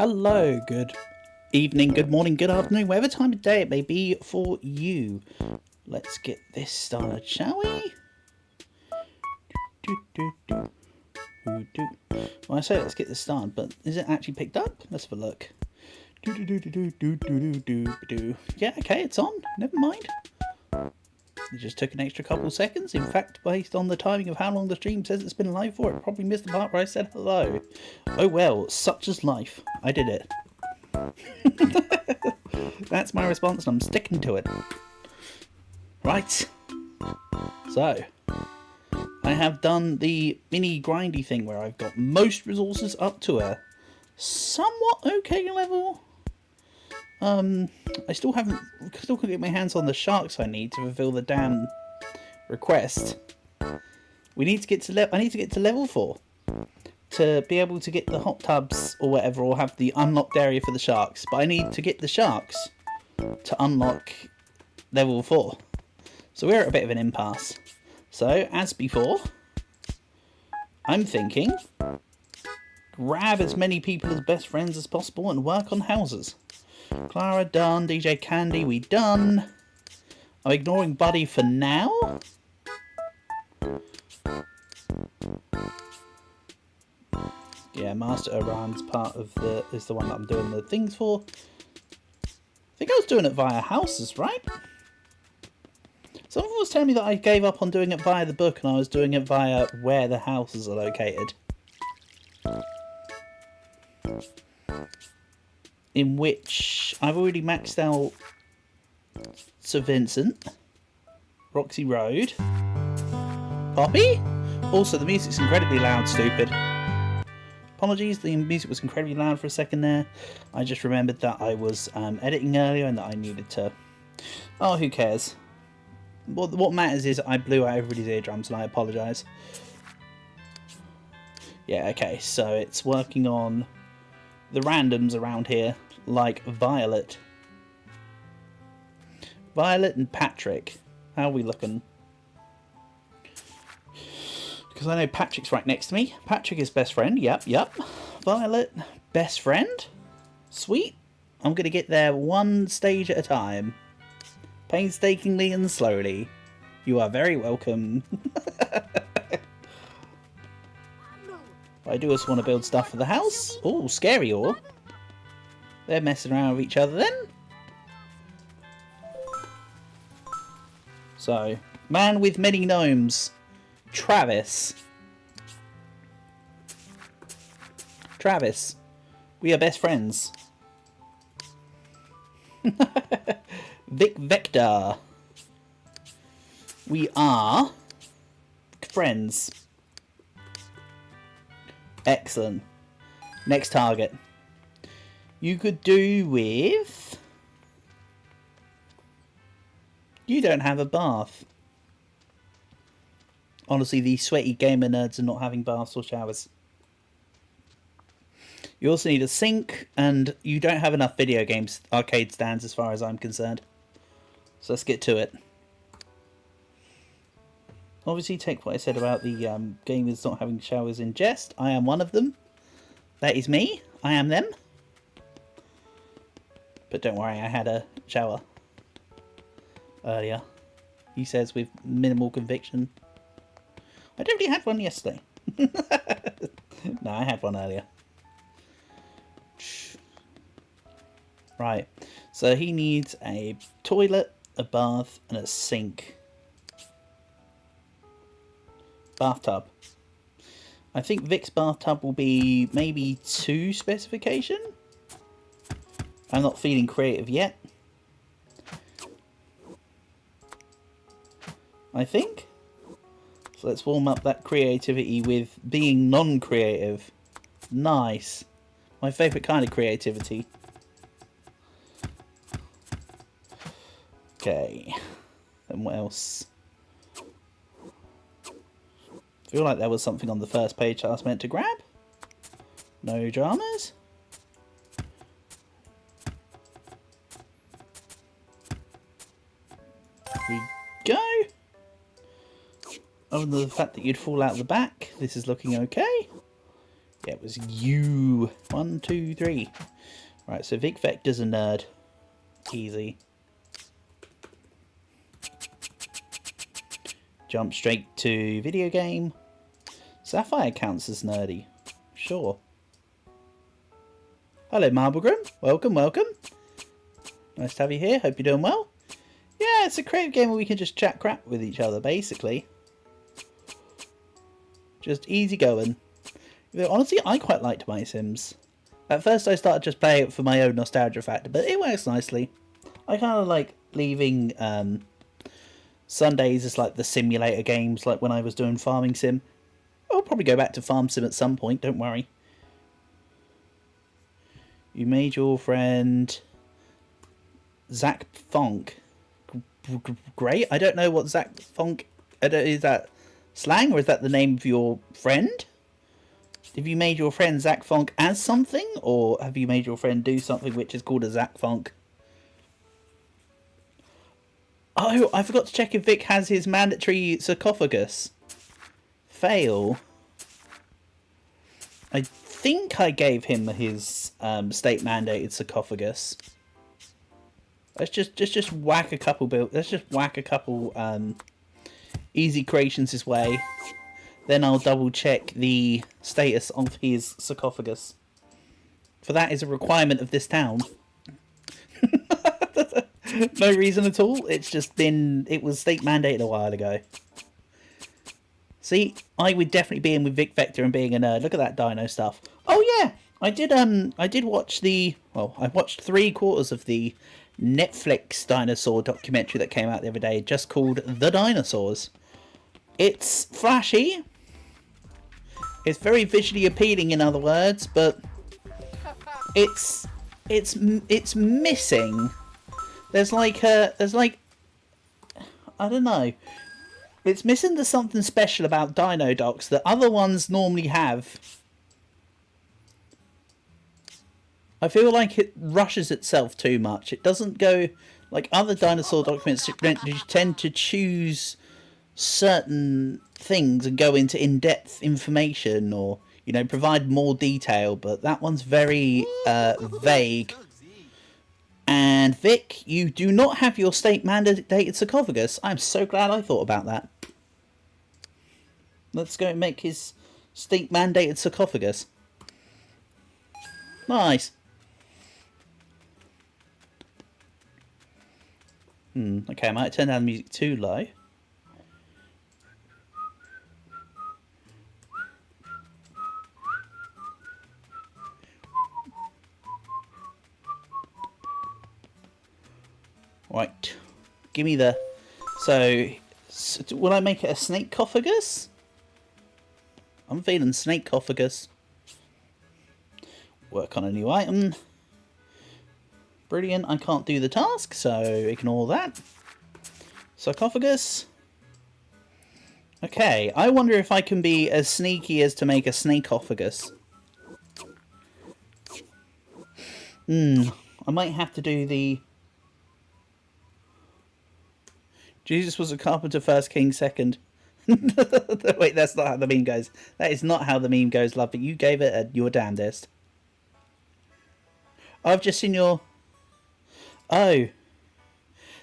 Hello, good evening, good morning, good afternoon, whatever time of day it may be for you. Let's get this started, shall we? Well, I say let's get this started, but is it actually picked up? Let's have a look. Yeah, okay, it's on. Never mind. It just took an extra couple seconds. In fact, based on the timing of how long the stream says it's been live for, it probably missed the part where I said hello. Oh well, such is life. I did it. That's my response and I'm sticking to it. Right. So, I have done the mini grindy thing where I've got most resources up to a somewhat okay level. I still can't get my hands on the sharks I need to fulfill the damn request. I need to get to level 4 to be able to get the hot tubs or whatever, or have the unlocked area for the sharks. But I need to get the sharks to unlock level 4. So we're at a bit of an impasse. So, as before, I'm thinking grab as many people as best friends as possible and work on houses. Clara done, DJ Candy we done. I'm ignoring Buddy for now. Yeah, Master Iran's part of is the one that I'm doing the things for. I think I was doing it via houses, right? Someone was telling me that I gave up on doing it via the book and I was doing it via where the houses are located. In which I've already maxed out Sir Vincent, Roxy Road, Poppy. Also, the music's incredibly loud, stupid. Apologies, the music was incredibly loud for a second there. I just remembered that I was editing earlier and that I needed to... Oh, who cares? What matters is I blew out everybody's eardrums and I apologise. Yeah, okay, so it's working on the randoms around here, like Violet. Violet and Patrick. How are we looking? Because I know Patrick's right next to me. Patrick is best friend. Yep. Violet, best friend. Sweet. I'm going to get there one stage at a time. Painstakingly and slowly. You are very welcome. I do also want to build stuff for the house. Oh, scary all. They're messing around with each other then. So, man with many gnomes. Travis. Travis. We are best friends. Vic Vector. We are friends. Excellent. Next target. You could do with... You don't have a bath. Honestly, these sweaty gamer nerds are not having baths or showers. You also need a sink, and you don't have enough video games arcade stands as far as I'm concerned. So let's get to it. Obviously, take what I said about the gamers not having showers in jest. I am one of them. That is me. I am them. But don't worry, I had a shower earlier. He says with minimal conviction. I definitely had one yesterday. No, I had one earlier. Right. So he needs a toilet, a bath, and a sink. Bathtub. I think Vic's bathtub will be maybe 2 specification. I'm not feeling creative yet. I think. So let's warm up that creativity with being non-creative. Nice. My favourite kind of creativity. Okay. Then what else? I feel like there was something on the first page that I was meant to grab. No dramas. Here we go. Other than the fact that you'd fall out the back, this is looking okay. Yeah, it was you. 1, 2, 3. Right, so Vic Vector's a nerd. Easy. Jump straight to video game. Sapphire counts as nerdy. Sure. Hello, Marblegrim. Welcome, welcome. Nice to have you here. Hope you're doing well. Yeah, it's a creative game where we can just chat crap with each other, basically. Just easy going. Honestly, I quite liked My Sims. At first I started just playing it for my own nostalgia factor, but it works nicely. I kind of like leaving Sundays as like the simulator games, like when I was doing Farming Sim. I'll probably go back to Farm Sim at some point, don't worry. You made your friend Zach Funk. Great. I don't know what Zach Funk... Is that slang or is that the name of your friend? Have you made your friend Zach Funk as something? Or have you made your friend do something which is called a Zach Funk? Oh, I forgot to check if Vic has his mandatory sarcophagus. Fail. I think I gave him his state mandated sarcophagus. Let's just whack a couple Let's just whack a couple easy creations his way. Then I'll double check the status of his sarcophagus. For that is a requirement of this town. No reason at all. It's just been... It was state mandated a while ago. See, I would definitely be in with Vic Vector and being a nerd. Look at that dino stuff. Oh yeah, I did watch the... Well, I watched 3/4 of the Netflix dinosaur documentary that came out the other day, just called The Dinosaurs. It's flashy. It's very visually appealing, in other words, but it's missing. There's like I don't know. It's missing the something special about dino docs that other ones normally have. I feel like it rushes itself too much. It doesn't go like other dinosaur documents. You tend to choose certain things and go into in-depth information, or you know, provide more detail. But that one's very vague. And Vic, you do not have your state mandated sarcophagus. I'm so glad I thought about that. Let's go and make his state mandated sarcophagus. Nice. Okay, I might turn down the music too low. Right, give me the... So will I make it a snake-cophagus? I'm feeling snake-cophagus. Work on a new item. Brilliant, I can't do the task, so ignore that. Sarcophagus. Okay, I wonder if I can be as sneaky as to make a snake-cophagus. I might have to do the... Jesus was a carpenter first, king second. Wait, that's not how the meme goes. That is not how the meme goes, love, but you gave it your damnedest. I've just seen your... Oh.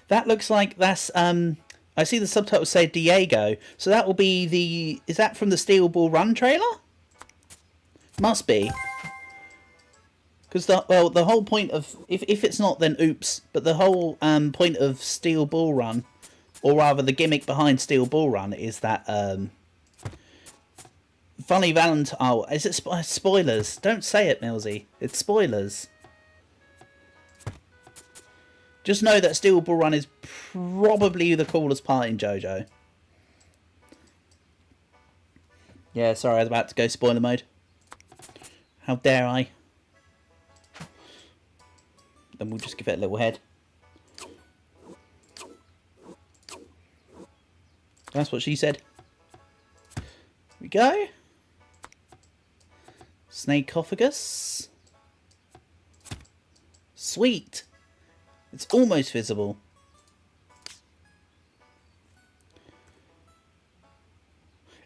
That looks like that's... I see the subtitles say Diego. So that will be the... Is that from the Steel Ball Run trailer? Must be. Because the whole point of... If it's not, then oops. But the whole point of Steel Ball Run... Or rather, the gimmick behind Steel Ball Run is that, Funny Valentine... Oh, is it spoilers? Don't say it, Millsy. It's spoilers. Just know that Steel Ball Run is probably the coolest part in JoJo. Yeah, sorry, I was about to go spoiler mode. How dare I? Then we'll just give it a little head. That's what she said. Here we go. Snakophagus. Sweet. It's almost visible.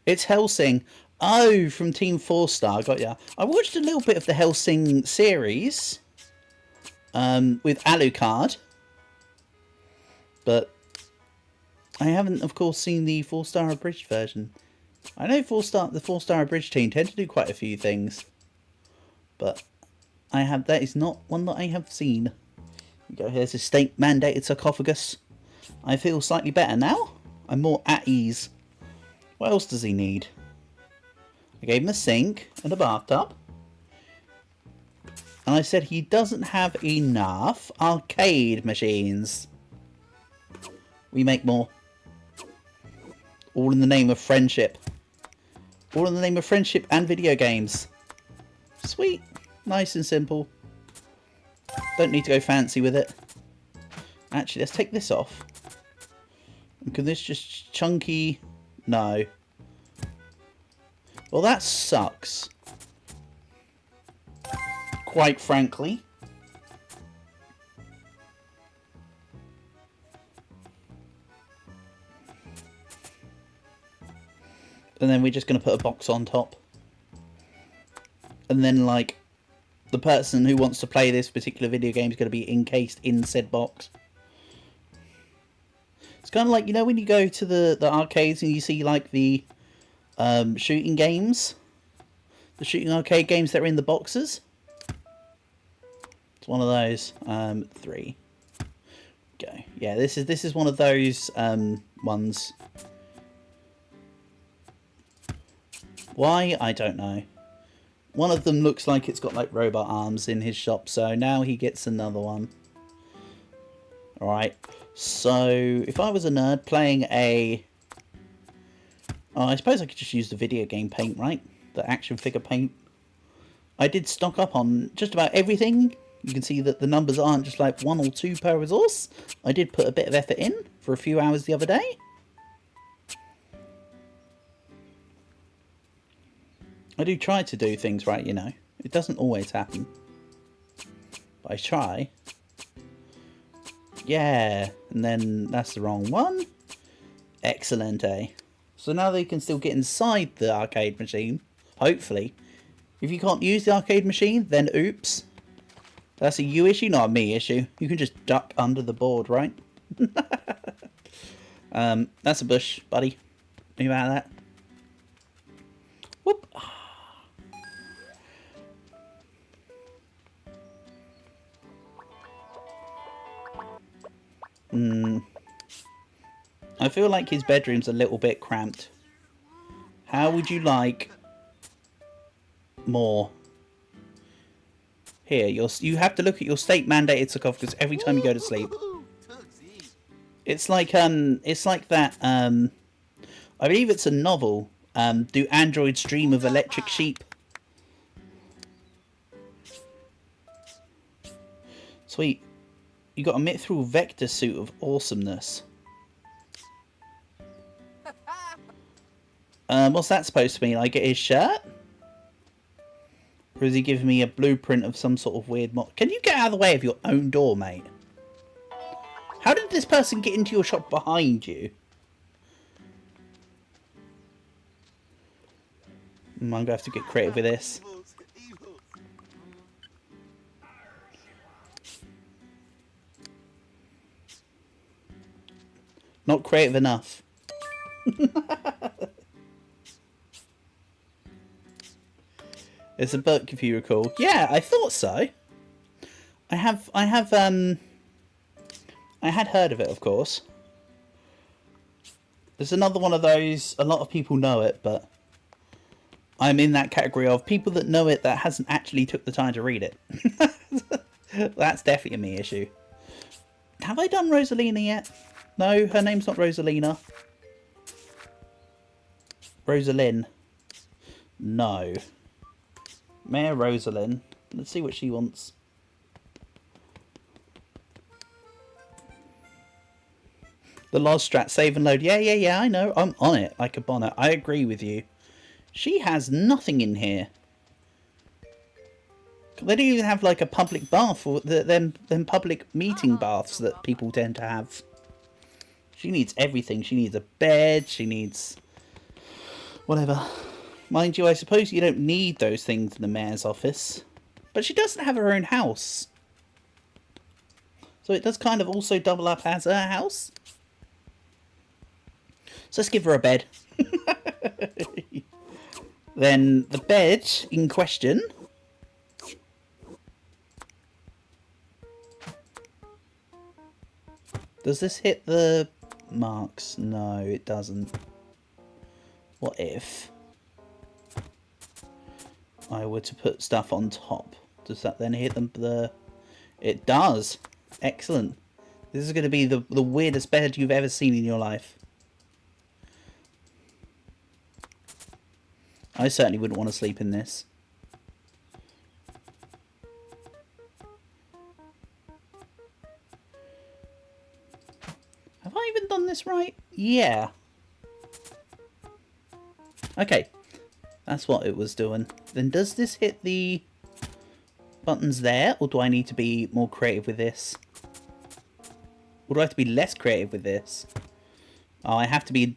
It's Helsing. Oh, from Team 4-Star, got ya. I watched a little bit of the Hellsing series with Alucard, but I haven't, of course, seen the 4-Star Abridged version. I know the 4-Star Abridged team tend to do quite a few things, but that is not one that I have seen. Go, here's a state-mandated sarcophagus. I feel slightly better now. I'm more at ease. What else does he need? I gave him a sink and a bathtub. And I said he doesn't have enough arcade machines. We make more. All in the name of friendship. All in the name of friendship and video games. Sweet. Nice and simple. Don't need to go fancy with it. Actually, let's take this off. Can this just chunky... No. Well, that sucks. Quite frankly. And then we're just going to put a box on top. And then, like, the person who wants to play this particular video game is going to be encased in said box. It's kind of like, you know, when you go to the arcades and you see, like, the shooting games? The shooting arcade games that are in the boxes? It's one of those. 3. Go. Yeah, this is one of those ones. Why? I don't know. One of them looks like it's got like robot arms in his shop, so now he gets another one. Alright, so if I was a nerd playing a... Oh, I suppose I could just use the video game paint, right? The action figure paint. I did stock up on just about everything. You can see that the numbers aren't just like 1 or 2 per resource. I did put a bit of effort in for a few hours the other day. I do try to do things right, you know. It doesn't always happen. But I try. Yeah, and then that's the wrong one. Excellent, eh? So now they can still get inside the arcade machine, hopefully. If you can't use the arcade machine, then oops. That's a you issue, not a me issue. You can just duck under the board, right? That's a bush, buddy. Think about that. Whoop. I feel like his bedroom's a little bit cramped. How would you like more? Here, you have to look at your state-mandated sarcophagus every time you go to sleep. It's like that. I believe it's a novel. Do androids dream of electric sheep? Sweet. You got a mithril vector suit of awesomeness. What's that supposed to mean? I get his shirt? Or is he giving me a blueprint of some sort of weird mod? Can you get out of the way of your own door, mate? How did this person get into your shop behind you? I'm going to have to get creative with this. Not creative enough. It's a book, if you recall. Yeah, I thought so. I had heard of it, of course. There's another one of those. A lot of people know it, but I'm in that category of people that know it that hasn't actually took the time to read it. That's definitely a me issue. Have I done Rosalina yet? No, her name's not Rosalina. Rosalind. No. Mayor Rosalind. Let's see what she wants. The Loz strat, save and load. Yeah, I know. I'm on it like a bonnet. I agree with you. She has nothing in here. They don't even have like a public bath or them public meeting baths that people tend to have. She needs everything. She needs a bed. She needs whatever. Mind you, I suppose you don't need those things in the mayor's office. But she doesn't have her own house. So it does kind of also double up as her house. So let's give her a bed. Then the bed in question... Does this hit the marks? No, it doesn't. What if I were to put stuff on top? Does that then hit the... It does. Excellent. This is going to be the weirdest bed you've ever seen in your life. I certainly wouldn't want to sleep in this. Have I even done this right? Yeah. Okay. That's what it was doing. Then does this hit the buttons there? Or do I need to be more creative with this? Or do I have to be less creative with this? Oh, I have to be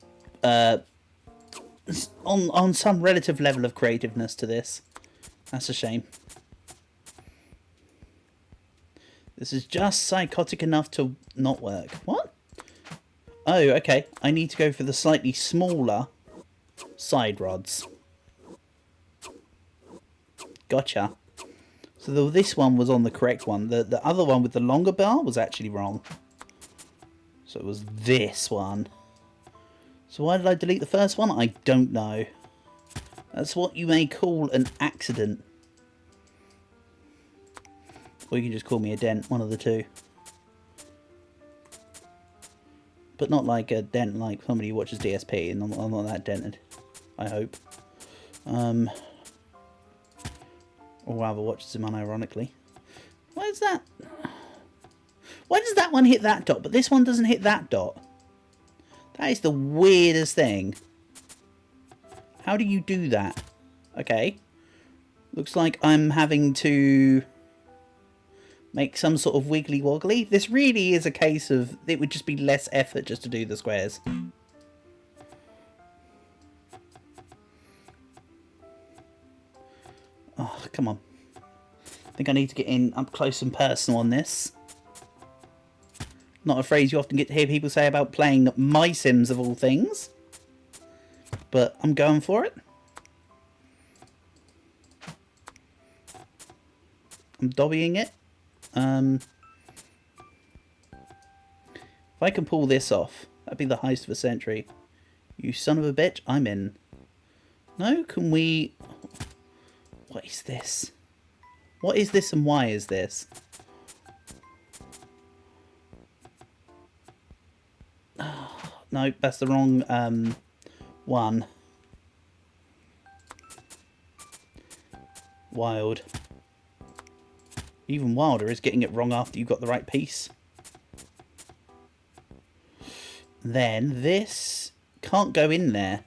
on some relative level of creativeness to this. That's a shame. This is just psychotic enough to not work. What? Oh, okay. I need to go for the slightly smaller side rods. Gotcha. So this one was on the correct one. The other one with the longer bar was actually wrong. So it was this one. So why did I delete the first one? I don't know. That's what you may call an accident. Or you can just call me a dent, one of the two. But not like a dent like somebody who watches DSP, and I'm not that dented. I hope. Or rather watches him unironically. Why is that? Why does that one hit that dot, but this one doesn't hit that dot? That is the weirdest thing. How do you do that? Okay. Looks like I'm having to make some sort of wiggly woggly. This really is a case of it would just be less effort just to do the squares. Oh, come on. I think I need to get in up close and personal on this. Not a phrase you often get to hear people say about playing My Sims of all things. But I'm going for it. I'm dobbying it. If I can pull this off, that'd be the heist of a century. You son of a bitch, I'm in. No, can we... What is this? What is this and why is this? No, that's the wrong one. Wild. Even wilder is getting it wrong after you've got the right piece. Then this can't go in there.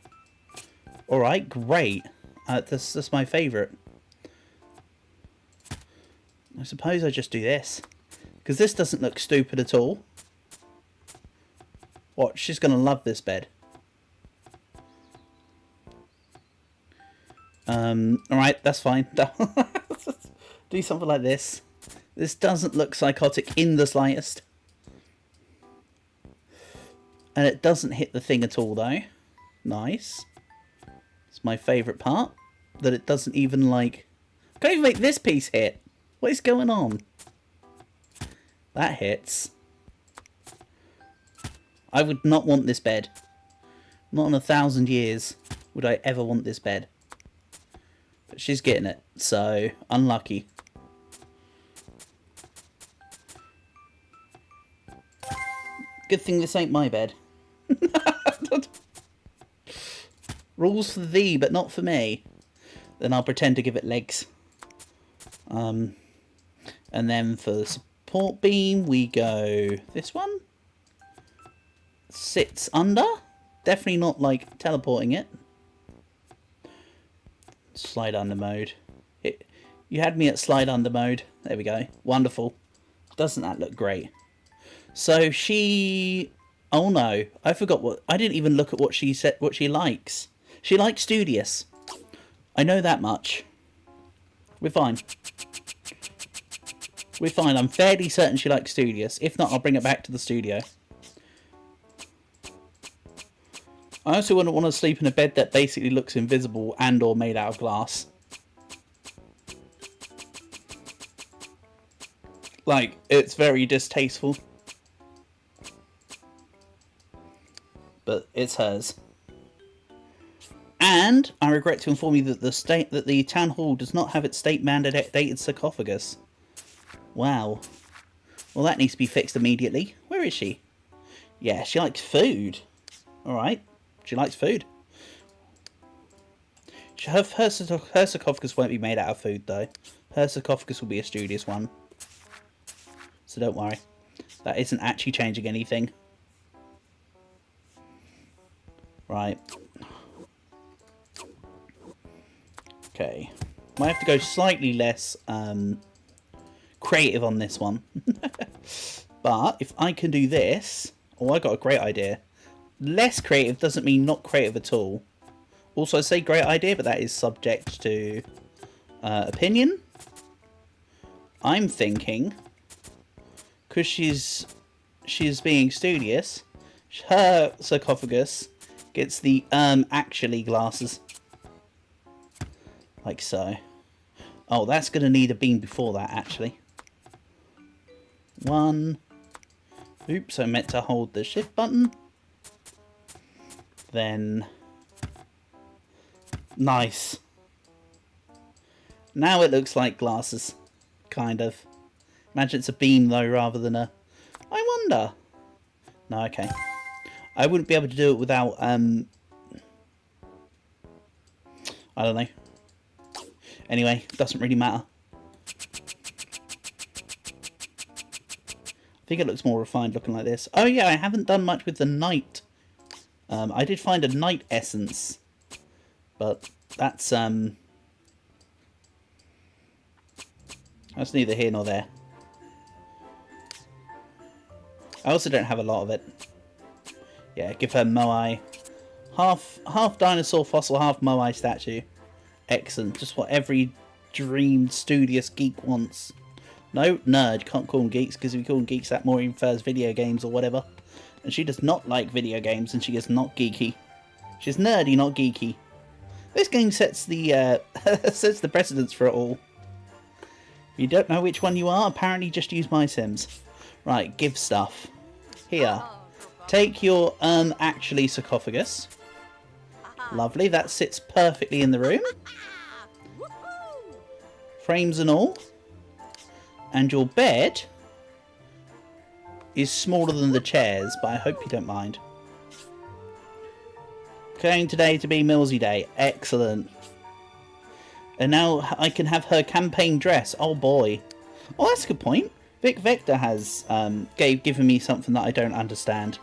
Alright, great. That's my favourite. I suppose I just do this. Because this doesn't look stupid at all. What? She's going to love this bed. Alright, that's fine. Do something like this. This doesn't look psychotic in the slightest. And it doesn't hit the thing at all, though. Nice. It's my favourite part. That it doesn't even, like... I can't even make this piece hit. What is going on? That hits. I would not want this bed. Not in 1,000 years would I ever want this bed. But she's getting it, so unlucky. Good thing this ain't my bed. Rules for thee, but not for me. Then I'll pretend to give it legs. And then for the support beam, we go this one. Sits under. Definitely not like teleporting it. Slide under mode. You had me at slide under mode. There we go. Wonderful. Doesn't that look great? So she... Oh no. I forgot what... I didn't even look at what she said. What she likes. She likes studious. I know that much. We're fine. We're fine. I'm fairly certain she likes studious. If not, I'll bring it back to the studio. I also wouldn't want to sleep in a bed that basically looks invisible and or made out of glass. Like, it's very distasteful. But it's hers. And I regret to inform you that the town hall does not have its state mandated sarcophagus. Wow. Well, that needs to be fixed immediately. Where is she? Yeah, she likes food. Alright. She likes food. Her sarcophagus won't be made out of food, though. Her sarcophagus will be a studious one. So don't worry. That isn't actually changing anything. Right. Okay. Might have to go slightly less creative on this one. But if I can do this... Oh, I got a great idea. Less creative doesn't mean not creative at all. Also, I say great idea, but that is subject to opinion. I'm thinking, because she's being studious, her sarcophagus gets the actually glasses. Like so. Oh, that's going to need a beam before that, actually. One. Oops, I meant to hold the shift button. Then. Nice. Now it looks like glasses. Kind of. Imagine it's a beam, though, rather than a... I wonder. No, okay. I wouldn't be able to do it without, I don't know. Anyway, doesn't really matter. I think it looks more refined looking like this. Oh yeah, I haven't done much with the night. I did find a night essence. But that's neither here nor there. I also don't have a lot of it. Yeah, give her Moai. Half dinosaur fossil, half Moai statue. Excellent. Just what every dreamed studious geek wants. No, nerd. Can't call them geeks, because if you call them geeks, that more infers video games or whatever. And she does not like video games, and she is not geeky. She's nerdy, not geeky. This game sets the sets the precedence for it all. If you don't know which one you are, apparently just use Mysims. Right, give stuff. Here. Take your actually sarcophagus. Lovely, that sits perfectly in the room. Frames and all. And your bed is smaller than the chairs, but I hope you don't mind. Going today to be Millsy Day. Excellent. And now I can have her campaign dress. Oh boy. Oh, that's a good point. Vic Vector has given me something that I don't understand.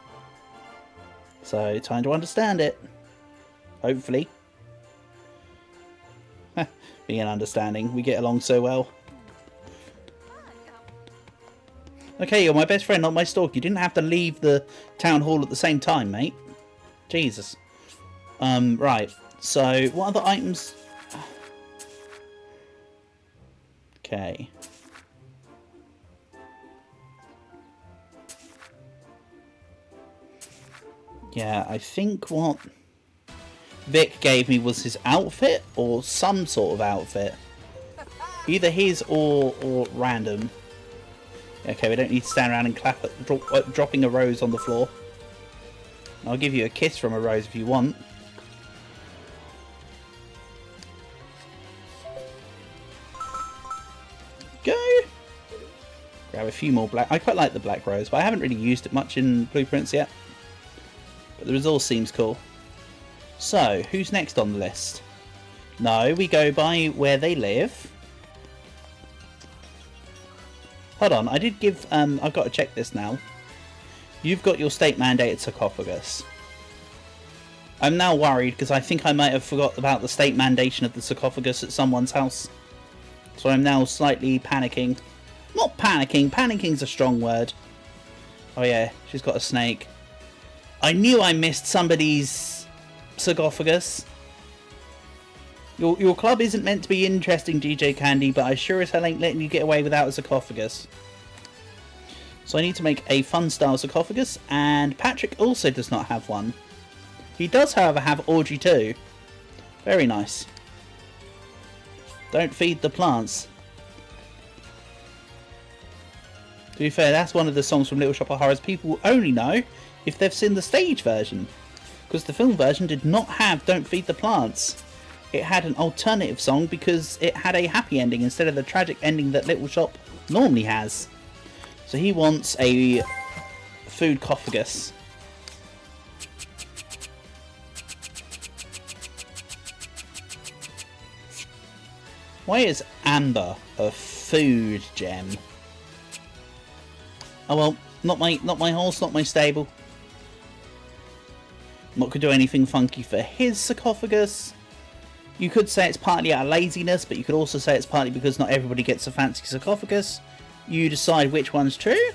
So, time to understand it. Hopefully. Being understanding. We get along so well. Okay, you're my best friend, not my stalker. You didn't have to leave the town hall at the same time, mate. Jesus. Right. So, what other items? Okay. Yeah, I think what Vic gave me was his outfit, or some sort of outfit. Either his or random. Okay, we don't need to stand around and clap at dropping a rose on the floor. I'll give you a kiss from a rose if you want. Go! Grab a few more black. I quite like the black rose, but I haven't really used it much in Blueprints yet. But the resource seems cool. So, who's next on the list? No, we go by where they live. Hold on, I did give... I've got to check this now. You've got your state-mandated sarcophagus. I'm now worried because I think I might have forgot about the state mandation of the sarcophagus at someone's house. So I'm now slightly panicking. Not panicking. Panicking's a strong word. Oh yeah, she's got a snake. I knew I missed somebody's sarcophagus. Your club isn't meant to be interesting, DJ Candy, but I sure as hell ain't letting you get away without a sarcophagus. So I need to make a fun style sarcophagus, and Patrick also does not have one. He does, however, have Orgy too. Very nice. Don't feed the plants. To be fair, that's one of the songs from Little Shop of Horrors people only know if they've seen the stage version. Because the film version did not have Don't Feed the Plants. It had an alternative song because it had a happy ending instead of the tragic ending that Little Shop normally has. So he wants a food cophagus. Why is amber a food gem? Oh well, not my horse, not my stable. I'm not gonna do anything funky for his sarcophagus. You could say it's partly out of laziness, but you could also say it's partly because not everybody gets a fancy sarcophagus. You decide which one's true.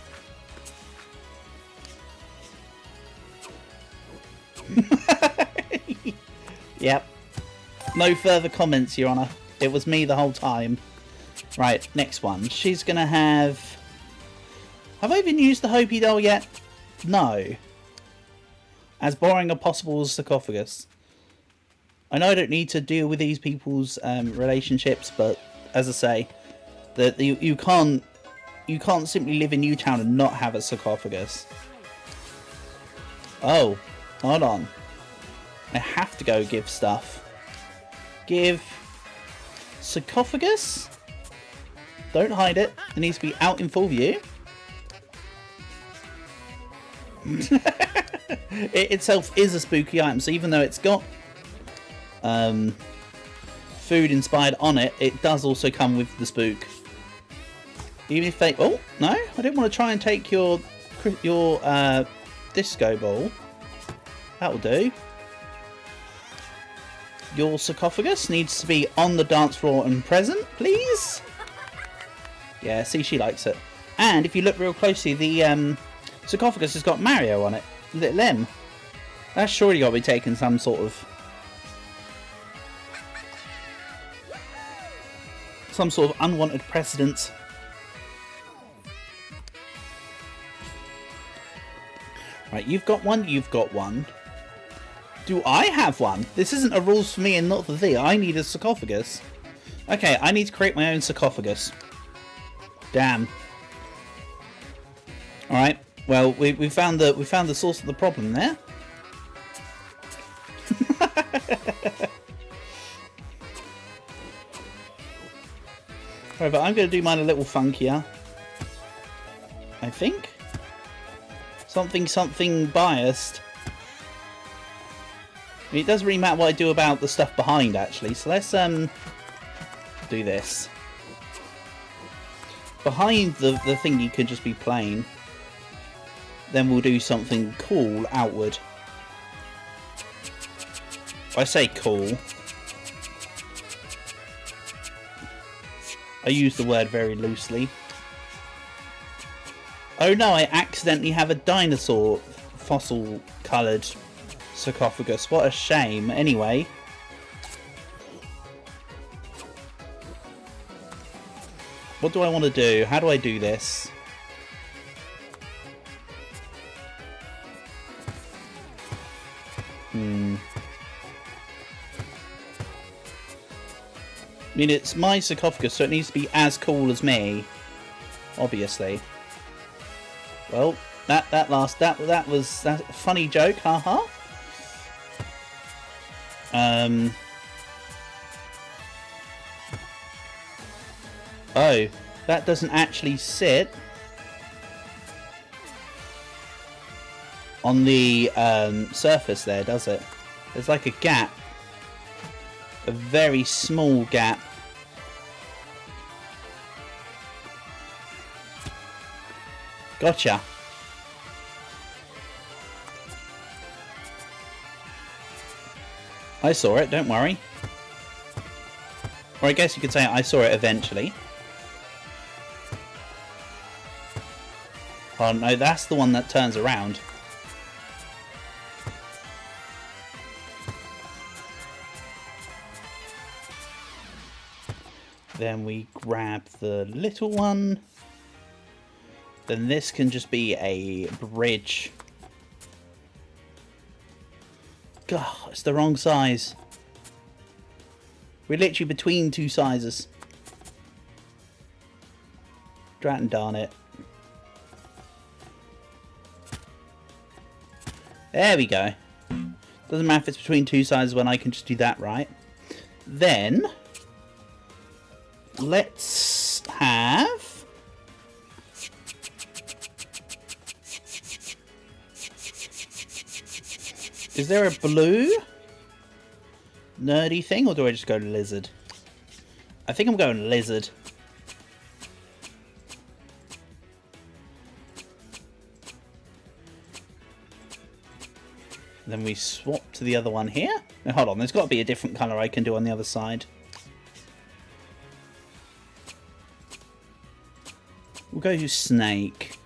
Yep. No further comments, Your Honour. It was me the whole time. Right, next one. She's gonna have... Have I even used the Hopi doll yet? No. As boring as possible as sarcophagus. I know I don't need to deal with these people's relationships, but as I say, that you can't simply live in Newtown and not have a sarcophagus. Oh, hold on. I have to go give stuff. Give sarcophagus. Don't hide it. It needs to be out in full view. It itself is a spooky item, so even though it's got food inspired on it, it does also come with the spook. Even if they... Oh, no, I didn't want to try and take your disco ball. That'll do. Your sarcophagus needs to be on the dance floor and present, please. Yeah, see, she likes it. And if you look real closely, the sarcophagus has got Mario on it. Little M. That's surely got to be taking some sort of unwanted precedence. Right, you've got one, you've got one. Do I have one? This isn't a rules for me and not for thee. I need a sarcophagus. Okay, I need to create my own sarcophagus. Damn. Alright, well, we found the source of the problem there. Right, but I'm going to do mine a little funkier. I think. Something biased. I mean, it doesn't really matter what I do about the stuff behind, actually. So let's do this. Behind the thingy could just be plain. Then we'll do something cool outward. I say cool. I use the word very loosely. Oh no, I accidentally have a dinosaur fossil coloured sarcophagus. What a shame. Anyway. What do I want to do? How do I do this? I mean, it's my sarcophagus, so it needs to be as cool as me. Obviously. Well, that was a funny joke, haha. Oh, that doesn't actually sit on the surface there, does it? There's like a gap. A very small gap. Gotcha. I saw it, don't worry. Or I guess you could say I saw it eventually. Oh no, that's the one that turns around. Then we grab the little one. Then this can just be a bridge. God, it's the wrong size. We're literally between two sizes. Drat and darn it. There we go. Doesn't matter if it's between two sizes when I can just do that right. Then let's have is there a blue nerdy thing, or do I just go lizard? I think I'm going lizard. Then we swap to the other one here. Now hold on, there's got to be a different colour I can do on the other side. We'll go to snake.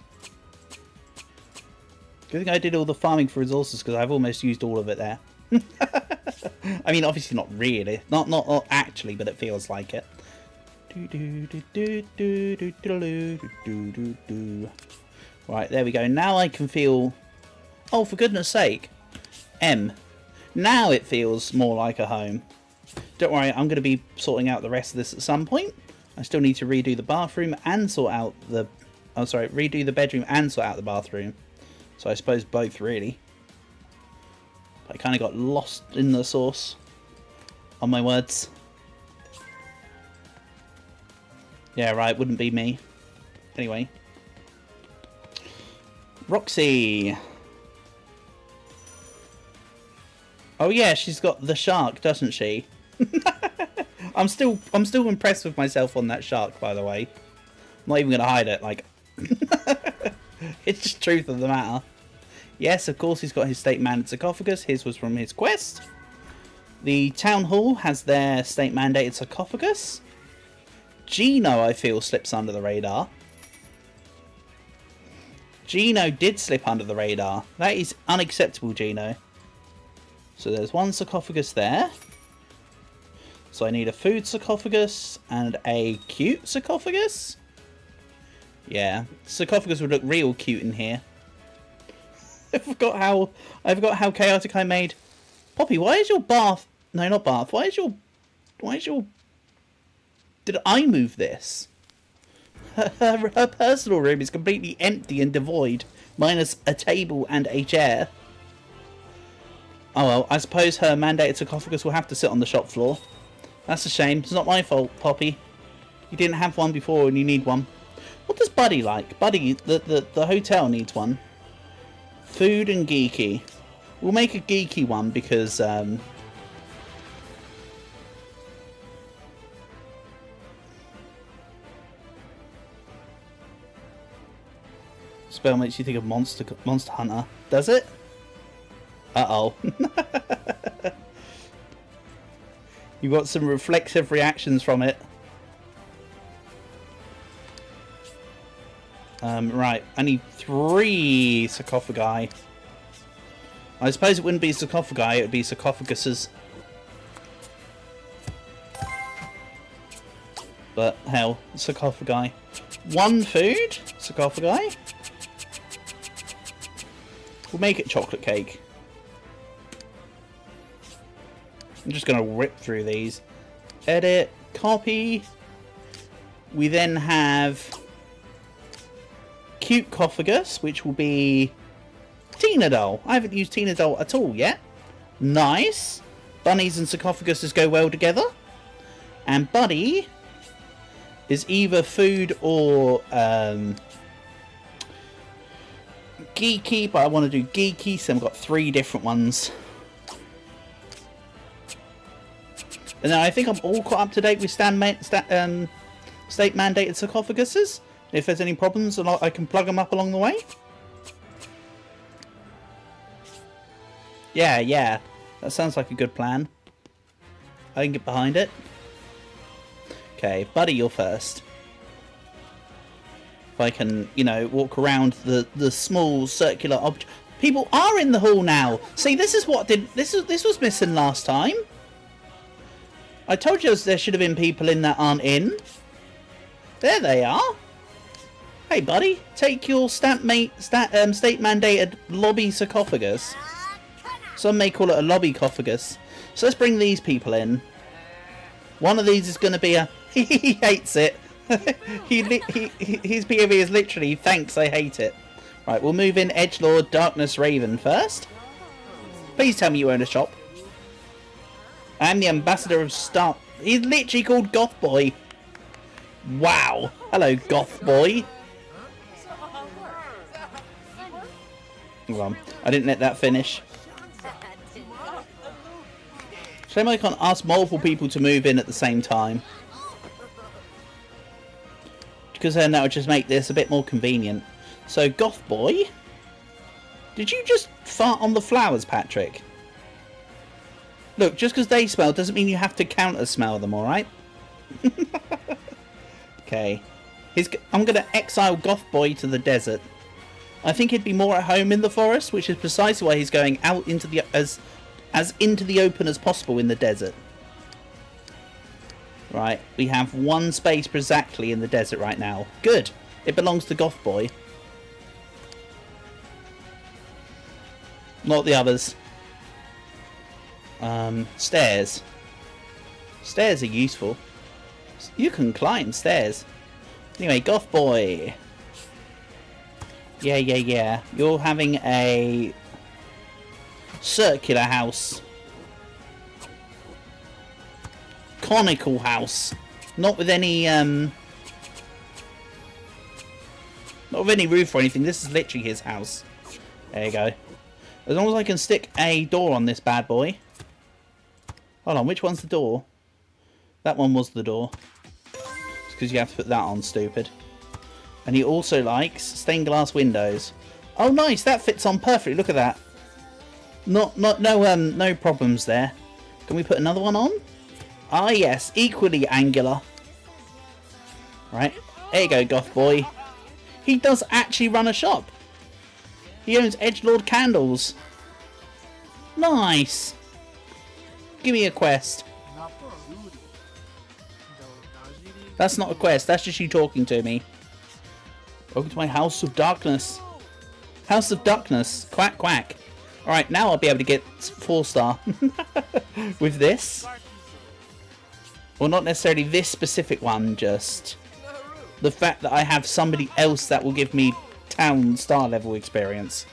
Good thing I did all the farming for resources, because I've almost used all of it there. I mean, obviously not really. Not actually, but it feels like it. Right, there we go. Now I can feel... Oh, for goodness sake. M. Now it feels more like a home. Don't worry, I'm going to be sorting out the rest of this at some point. I still need to redo the bathroom and sort out the... Oh, sorry, redo the bedroom and sort out the bathroom. So I suppose both, really. I kind of got lost in the sauce on my words. Yeah, right, wouldn't be me. Anyway. Roxy. Oh yeah, she's got the shark, doesn't she? I'm still impressed with myself on that shark, by the way. I'm not even gonna hide it, like it's just truth of the matter. Yes, of course he's got his state-mandated sarcophagus. His was from his quest. The town hall has their state-mandated sarcophagus. Gino, I feel, slips under the radar. Gino did slip under the radar. That is unacceptable, Gino. So there's one sarcophagus there. So I need a food sarcophagus and a cute sarcophagus. Yeah, sarcophagus would look real cute in here. I forgot how chaotic I made. Poppy, why is your bath... No, not bath. Why is your... Did I move this? Her personal room is completely empty and devoid, minus a table and a chair. Oh well, I suppose her mandated sarcophagus will have to sit on the shop floor. That's a shame. It's not my fault, Poppy. You didn't have one before and you need one. What does Buddy like? Buddy, the hotel needs one. Food and geeky. We'll make a geeky one because... Spell makes you think of Monster Hunter. Does it? Uh-oh. You got some reflexive reactions from it. Right, I need 3 sarcophagi. I suppose it wouldn't be sarcophagi, it would be sarcophaguses. But hell, sarcophagi. 1 food, sarcophagi. We'll make it chocolate cake. I'm just going to rip through these. Edit, copy. We then have cute cophagus, which will be Tina Doll. I haven't used Tina Doll at all yet. Nice. Bunnies and sarcophaguses go well together. And Buddy is either food or geeky, but I want to do geeky, so I've got 3 different ones. And then I think I'm all caught up to date with state-mandated sarcophaguses. If there's any problems, I can plug them up along the way. Yeah. That sounds like a good plan. I can get behind it. Okay, Buddy, you're first. If I can, you know, walk around the small circular object. People are in the hall now. See, this is what this was missing last time. I told you there should have been people in that aren't in. There they are. Hey, buddy. Take your state-mandated lobby sarcophagus. Some may call it a lobby-cophagus. So let's bring these people in. One of these is going to be a... he hates it. His POV is literally, thanks, I hate it. Right, we'll move in Edgelord Darkness Raven first. Please tell me you own a shop. I'm the ambassador of Star... He's literally called Goth Boy. Wow. Hello, Goth Boy. Hold on. I didn't let that finish. Shame I can't ask multiple people to move in at the same time. Because then that would just make this a bit more convenient. So, Goth Boy. Did you just fart on the flowers, Patrick? Look, just because they smell doesn't mean you have to counter-smell them, alright? Okay. I'm going to exile Goth Boy to the desert. I think he'd be more at home in the forest, which is precisely why he's going out into the as into the open as possible in the desert. Right, we have one space exactly in the desert right now. Good. It belongs to Goth Boy. Not the others. Stairs. Stairs are useful. You can climb stairs. Anyway, Goth Boy. Yeah. You're having a circular house. Conical house. Not with any not with any roof or anything. This is literally his house. There you go. As long as I can stick a door on this bad boy. Hold on, which one's the door? That one was the door. It's because you have to put that on, stupid. And he also likes stained glass windows. Oh, nice! That fits on perfectly. Look at that. No problems there. Can we put another one on? Ah, yes, equally angular. Right, there you go, Goth Boy. He does actually run a shop. He owns Edgelord Candles. Nice. Give me a quest. That's not a quest, that's just you talking to me. Welcome to my House of Darkness. House of Darkness. Quack, quack. Alright, now I'll be able to get 4-star with this. Well, not necessarily this specific one, just the fact that I have somebody else that will give me town star level experience.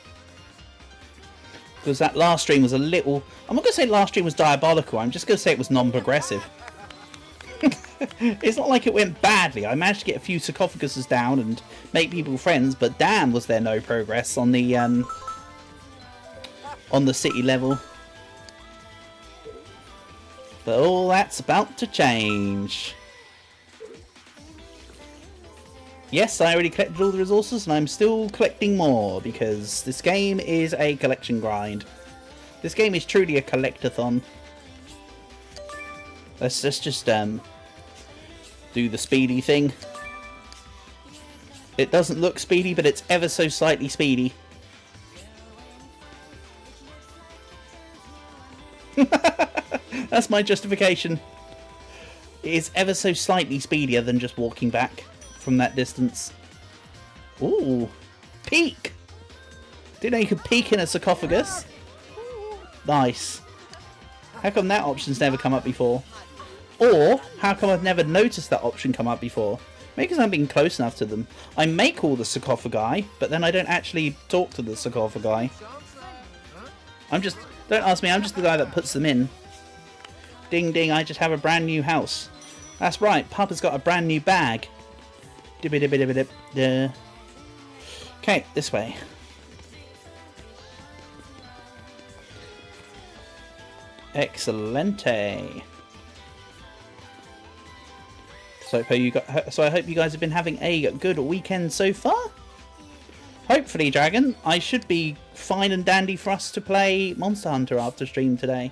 Because that last stream was a little... I'm not going to say last stream was diabolical, I'm just going to say it was non-progressive. It's not like it went badly. I managed to get a few sarcophaguses down and make people friends, but damn was there no progress on the city level. But all that's about to change. Yes, I already collected all the resources and I'm still collecting more because this game is a collection grind. This game is truly a collectathon. Let's just do the speedy thing. It doesn't look speedy, but it's ever so slightly speedy. That's my justification. It is ever so slightly speedier than just walking back from that distance. Ooh, peek! Didn't know you could peek in a sarcophagus. Nice. How come that option's never come up before? Or, how come I've never noticed that option come up before? Maybe because I'm being close enough to them. I may call the sarcophagi, but then I don't actually talk to the sarcophagi. Don't ask me, I'm just the guy that puts them in. Ding ding, I just have a brand new house. That's right, Papa's got a brand new bag. Okay, this way. Excelente. So I hope you guys have been having a good weekend so far. Hopefully, Dragon, I should be fine and dandy for us to play Monster Hunter after stream today.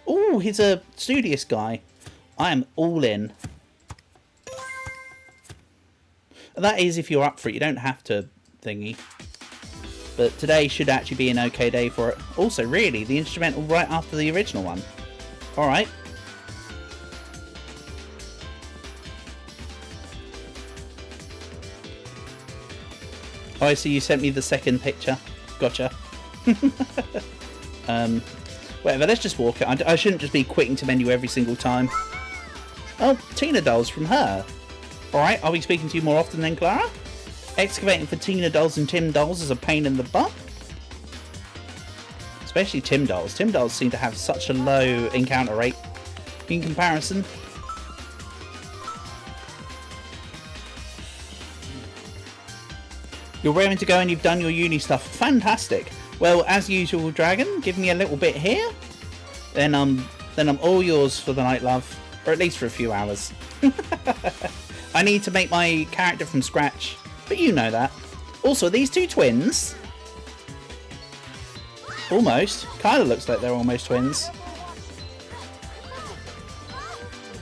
Ooh, he's a studious guy. I am all in. And that is if you're up for it. You don't have to thingy. But today should actually be an okay day for it. Also, really, the instrumental right after the original one. Alright. Oh, I see you sent me the second picture. Gotcha. Whatever, let's just walk it. I shouldn't just be quitting to menu every single time. Oh, Tina dolls from her. Alright, I'll be speaking to you more often then, Clara. Excavating for Tina dolls and Tim dolls is a pain in the butt. Especially Tim dolls. Tim dolls seem to have such a low encounter rate in comparison. You're raring to go and you've done your uni stuff. Fantastic. Well, as usual, Dragon, give me a little bit here. Then I'm all yours for the night, love. Or at least for a few hours. I need to make my character from scratch. But you know that. Also, these two twins... Almost. Kind of looks like they're almost twins.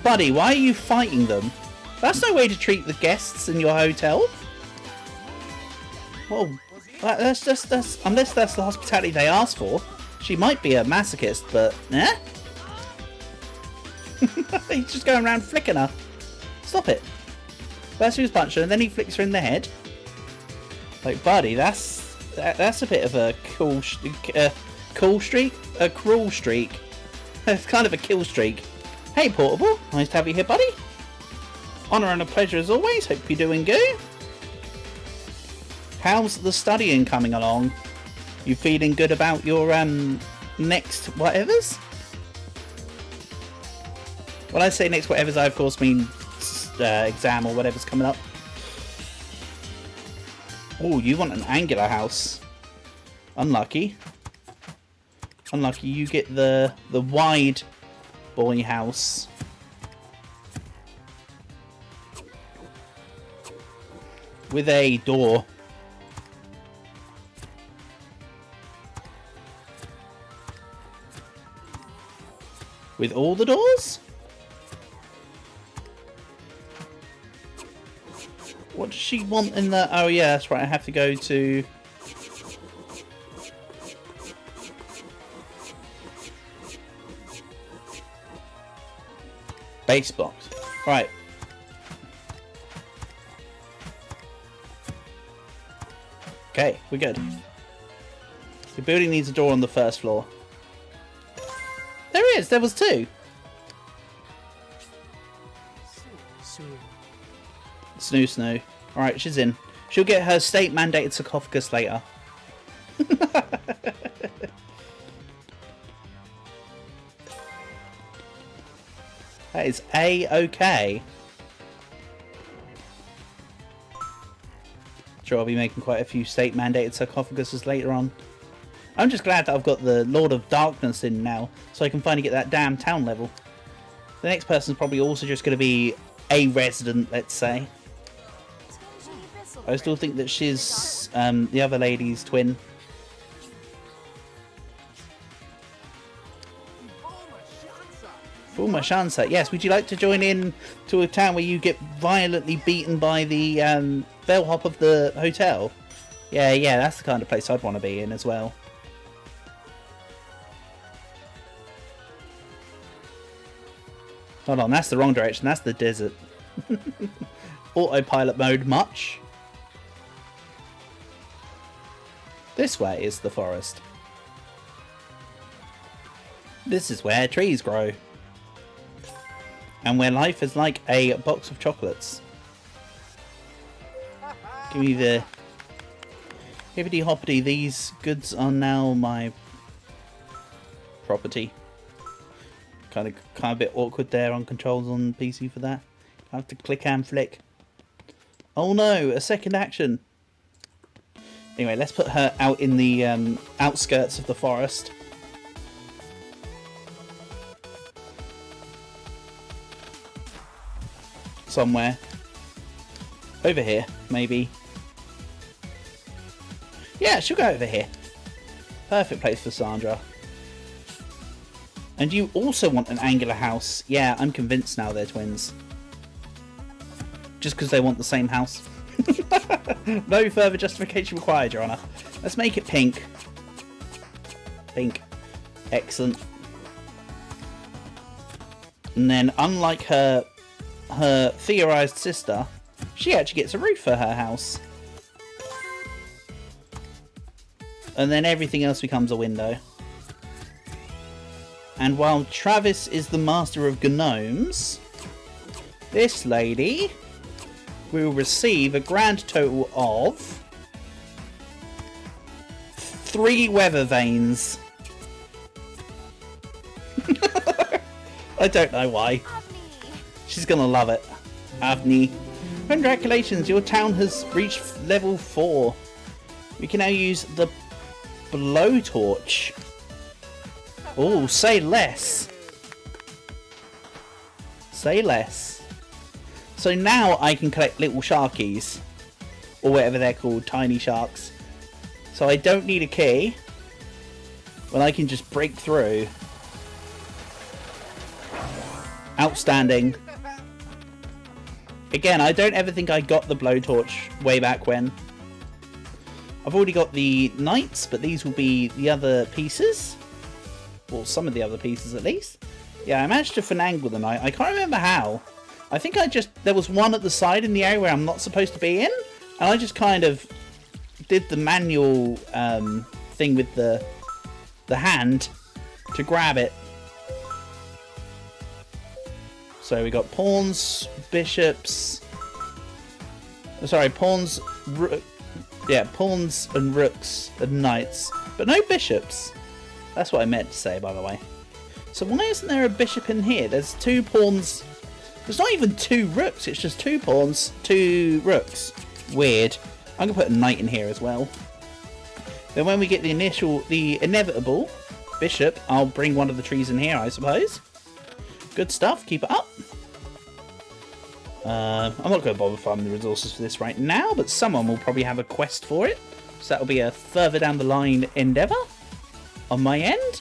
Buddy, why are you fighting them? That's no way to treat the guests in your hotel. Well, that's unless that's the hospitality they asked for. She might be a masochist, but eh? He's just going around flicking her. Stop it. First he was punching her, and then he flicks her in the head. Like, buddy, that's a bit of a cool streak. A cruel streak. It's kind of a kill streak. Hey, Portable. Nice to have you here, buddy. Honour and a pleasure as always. Hope you're doing good. How's the studying coming along? You feeling good about your next whatevers? When I say next whatevers, I of course mean exam or whatever's coming up. Oh, you want an angular house? Unlucky. Unlucky. You get the wide boy house. With a door. With all the doors? What does she want in the... Oh yeah, that's right, I have to go to... Base box. Right. Okay, we're good. The building needs a door on the first floor. There is! There was two! Snoo. Alright, she's in. She'll get her state-mandated sarcophagus later. That is A-okay. Sure, I'll be making quite a few state-mandated sarcophaguses later on. I'm just glad that I've got the Lord of Darkness in now, so I can finally get that damn town level. The next person's probably also just going to be a resident, let's say. I still think that she's the other lady's twin. Fumashansa. Yes, would you like to join in to a town where you get violently beaten by the bellhop of the hotel? Yeah, that's the kind of place I'd want to be in as well. Hold on, that's the wrong direction. That's the desert. Autopilot mode much. This way is the forest. This is where trees grow. And where life is like a box of chocolates. Give me the... Hippity hoppity, these goods are now my property. Kind of a bit awkward there on controls on PC for that. I have to click and flick. Oh no, a second action. Anyway, let's put her out in the outskirts of the forest. Somewhere. Over here, maybe. Yeah, she'll go over here. Perfect place for Sandra. And you also want an angular house. Yeah, I'm convinced now they're twins. Just because they want the same house. No further justification required, Your Honour. Let's make it pink. Pink. Excellent. And then, unlike her theorised sister, she actually gets a roof for her house. And then everything else becomes a window. And while Travis is the master of gnomes, this lady will receive a grand total of 3 weather vanes. I don't know why. She's gonna love it. Avni. Congratulations, your town has reached level 4. We can now use the blowtorch. Oh, say less. Say less. So now I can collect little sharkies. Or whatever they're called, tiny sharks. So I don't need a key. But I can just break through. Outstanding. Again, I don't ever think I got the blowtorch way back when. I've already got the knights, but these will be the other pieces. Well, some of the other pieces at least. Yeah, I managed to finagle the knight. I can't remember how. I think there was one at the side in the area where I'm not supposed to be in. And I just kind of did the manual thing with the hand to grab it. So we got pawns, bishops. Sorry, pawns. Yeah, pawns and rooks and knights, but no bishops. That's what I meant to say, by the way. So why isn't there a bishop in here? There's 2 pawns. There's not even 2 rooks. It's just 2 pawns, 2 rooks. Weird. I'm gonna put a knight in here as well. Then when we get the inevitable bishop, I'll bring one of the trees in here, I suppose. Good stuff. Keep it up. I'm not going to bother farming the resources for this right now, but someone will probably have a quest for it. So that'll be a further down the line endeavour on my end.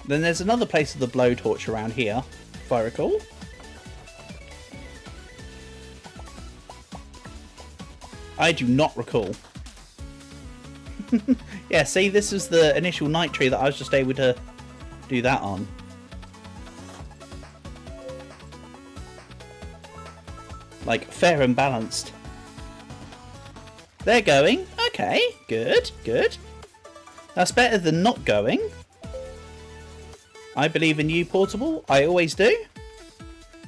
Then there's another place of the blowtorch around here, if I recall. I do not recall. Yeah, see, this is the initial night tree that I was just able to do that on. Like, fair and balanced. They're going. Okay, good, good. That's better than not going. I believe in you, Portable. I always do.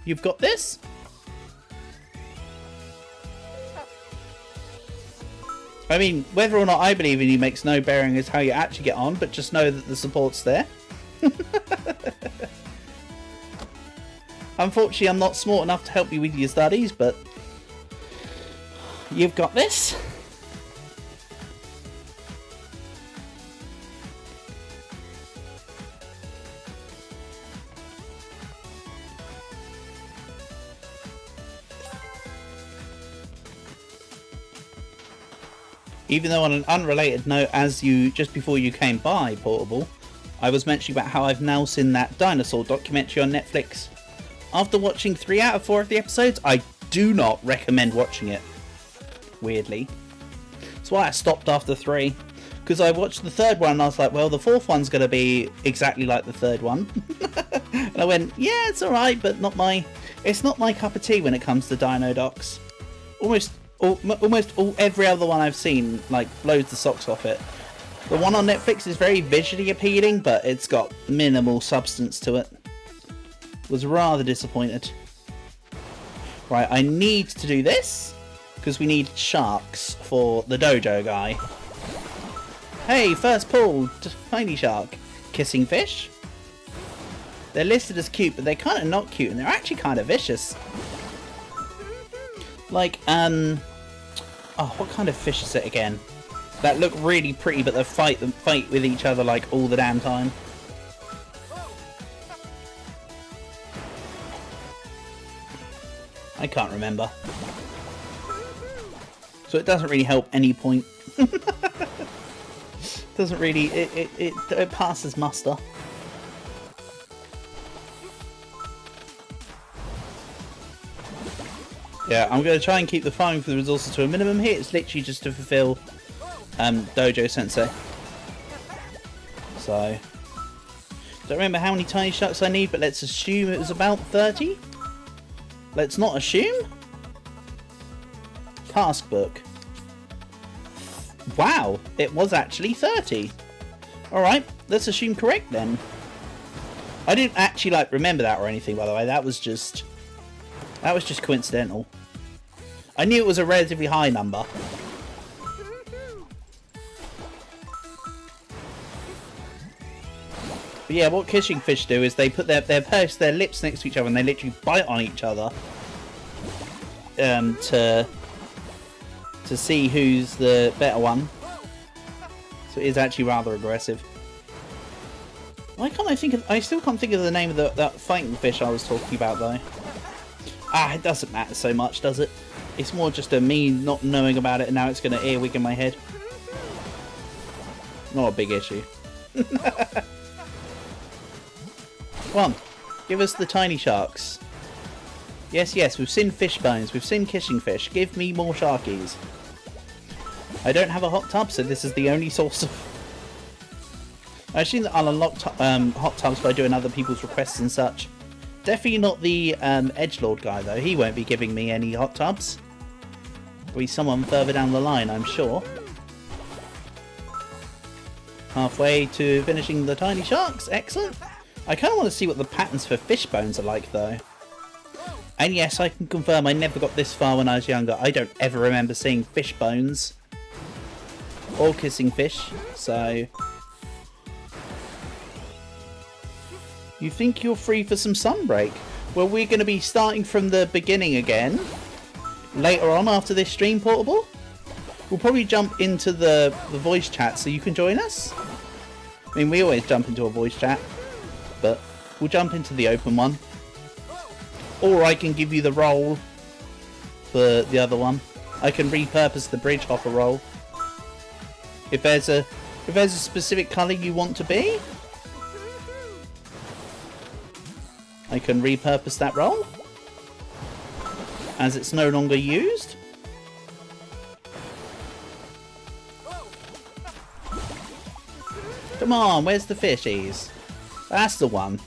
You've got this. I mean, whether or not I believe in you makes no bearing as how you actually get on, but just know that the support's there. Unfortunately, I'm not smart enough to help you with your studies, but you've got this. Even though on an unrelated note, as you just before you came by, Portable, I was mentioning about how I've now seen that dinosaur documentary on Netflix. After watching 3 out of 4 of the episodes, I do not recommend watching it. Weirdly. That's why I stopped after 3. Because I watched the 3rd one and I was like, well, the 4th one's going to be exactly like the 3rd one. And I went, yeah, it's alright, but it's not my cup of tea when it comes to dino docs. Almost every other one I've seen, like, blows the socks off it. The one on Netflix is very visually appealing, but it's got minimal substance to it. Was rather disappointed. Right, I need to do this because we need sharks for the dojo guy. Hey, first pull, tiny shark. Kissing fish. They're listed as cute, but they're kind of not cute, and they're actually kind of vicious. Like, oh, what kind of fish is it again? That look really pretty, but they fight with each other like all the damn time. I can't remember. So it doesn't really help any point. Doesn't really, it passes muster. Yeah, I'm going to try and keep the farming for the resources to a minimum here. It's literally just to fulfill Dojo Sensei. So, don't remember how many tiny sharks I need, but let's assume it was about 30. Let's not assume. Task book. Wow, it was actually 30. Alright, let's assume correct then. I didn't actually like remember that or anything, by the way. That was just coincidental. I knew it was a relatively high number. But yeah, what kissing fish do is they put their lips next to each other and they literally bite on each other to see who's the better one. So it is actually rather aggressive. Why can't I think of... I still can't think of the name of that fighting fish I was talking about though. Ah, it doesn't matter so much, does it? It's more just a me not knowing about it and now it's going to earwig in my head. Not a big issue. Come on, give us the tiny sharks. Yes, yes, we've seen fish bones, we've seen kissing fish. Give me more sharkies. I don't have a hot tub, so this is the only source of... I assume that I'll unlock hot tubs by doing other people's requests and such. Definitely not the edgelord guy, though. He won't be giving me any hot tubs. There'll be someone further down the line, I'm sure. Halfway to finishing the tiny sharks. Excellent. I kind of want to see what the patterns for fish bones are like, though. And yes, I can confirm I never got this far when I was younger. I don't ever remember seeing fish bones. Or kissing fish, so... You think you're free for some sunbreak? Well, we're going to be starting from the beginning again. Later on after this stream, Portable. We'll probably jump into the voice chat so you can join us. I mean, we always jump into a voice chat. But we'll jump into the open one. Or I can give you the role for the other one. I can repurpose the bridge hopper role. If there's a specific colour you want to be, I can repurpose that role as it's no longer used. Come on, where's the fishies? That's the one.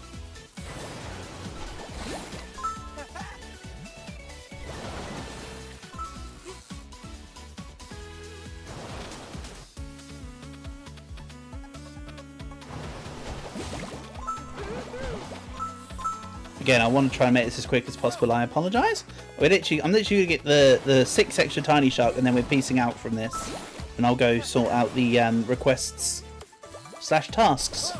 Again, I want to try and make this as quick as possible. I apologise. I'm literally going to get the 6 extra tiny shark and then we're piecing out from this. And I'll go sort out the requests / tasks.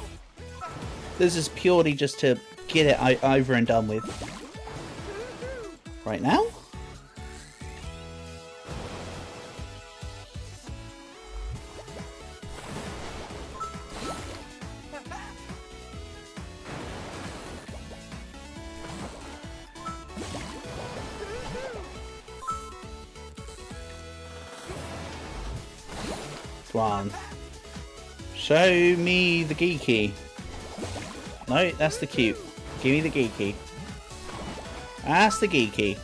This is purely just to get it over and done with. Right now. Come on. Show me the geeky. No, that's the cute. Give me the geeky. That's the geeky.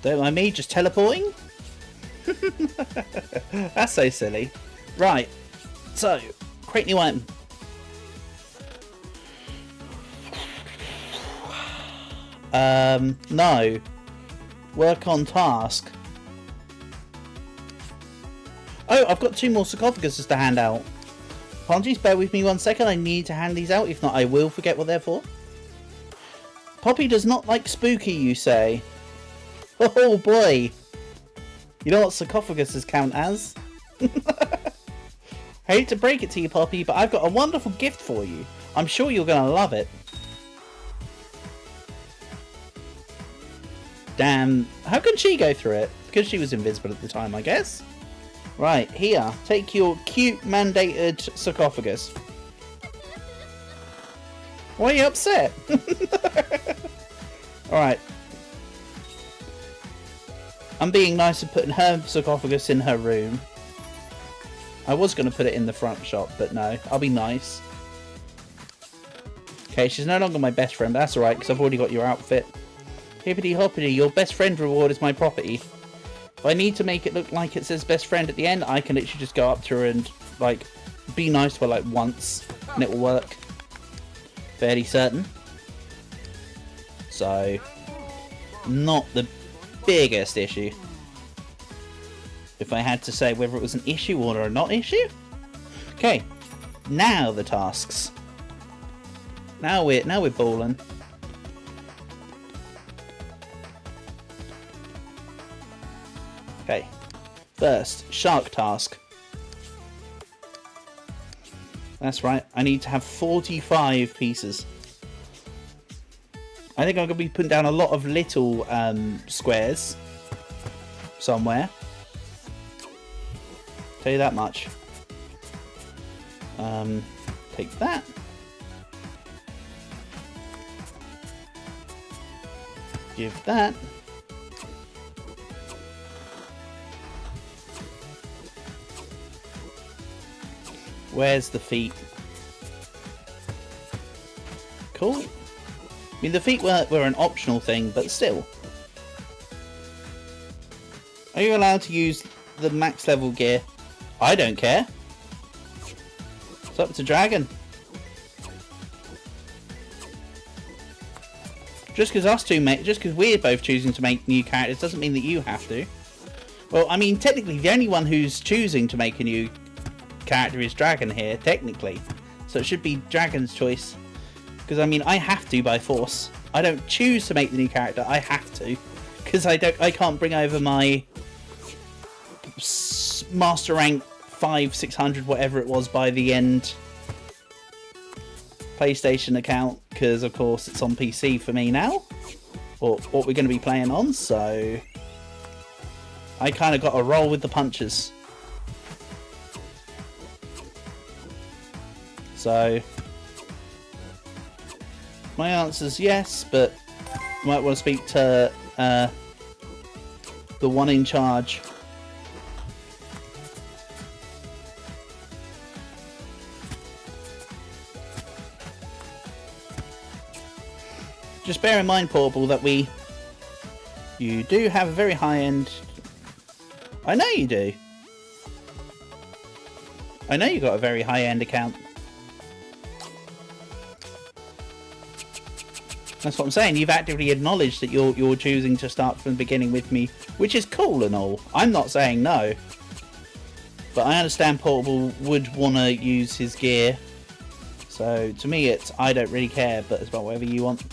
Don't mind me just teleporting? That's so silly. Right. So, create new item. No. Work on task. Oh, I've got 2 more sarcophaguses to hand out. Apologies, bear with me 1 second. I need to hand these out. If not, I will forget what they're for. Poppy does not like spooky, you say? Oh boy. You know what sarcophaguses count as? Hate to break it to you, Poppy, but I've got a wonderful gift for you. I'm sure you're going to love it. Damn. How can she go through it? Because she was invisible at the time, I guess. Right, here. Take your cute mandated sarcophagus. Why are you upset? Alright. I'm being nice and putting her sarcophagus in her room. I was going to put it in the front shop, but no. I'll be nice. Okay, she's no longer my best friend, but that's alright, because I've already got your outfit. Hippity hoppity, your best friend reward is my property. If I need to make it look like it says best friend at the end, I can literally just go up to her and, like, be nice to her, like, once, and it will work. Fairly certain. So, not the biggest issue. If I had to say whether it was an issue or a not issue. Okay, now the tasks. Now we're balling. Okay, first shark task. That's right. I need to have 45 pieces. I think I'm going to be putting down a lot of little squares somewhere. Tell you that much. Take that. Give that. Where's the feet? Cool. I mean, the feet were an optional thing, but still. Are you allowed to use the max level gear? I don't care. It's up to Dragon. Just because we're both choosing to make new characters doesn't mean that you have to. Well, I mean, technically, the only one who's choosing to make a new character is Dragon here, technically. So it should be Dragon's choice. Because, I mean, I have to by force. I don't choose to make the new character, I have to. Because I can't bring over my Master Rank 500-600, whatever it was, by the end PlayStation account, because of course it's on PC for me now, or what we're going to be playing on, so I kind of got to roll with the punches. So my answer's yes, but you might want to speak to the one in charge. Just bear in mind, Portable, that you do have a very high-end... I know you do. I know you got a very high-end account. That's what I'm saying. You've actively acknowledged that you're choosing to start from the beginning with me, which is cool and all. I'm not saying no. But I understand Portable would want to use his gear. So, to me, it's I don't really care, but it's about whatever you want.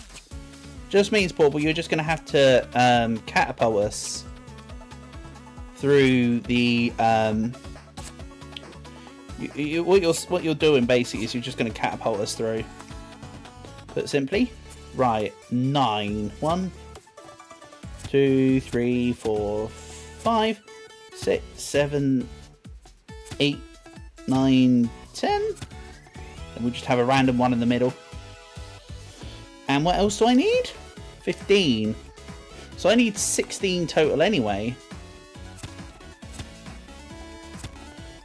Just means, Portable, you're just going to have to catapult us through the... what you're doing, basically, is you're just going to catapult us through. Put simply. Right, 9. 1, 2, 3, 4, 5, 6, 7, 8, 9, 10. And we'll just have a random one in the middle. And what else do I need? 15. So I need 16 total anyway.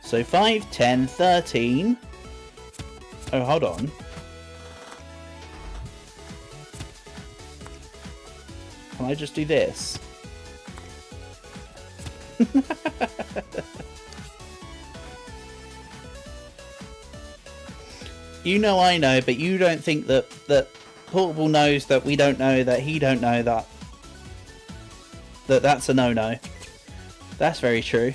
So 5, 10, 13. Oh, hold on. Can I just do this? You know I know, but you don't think that Portable knows that we don't know that he don't know that's a no-no. That's very true.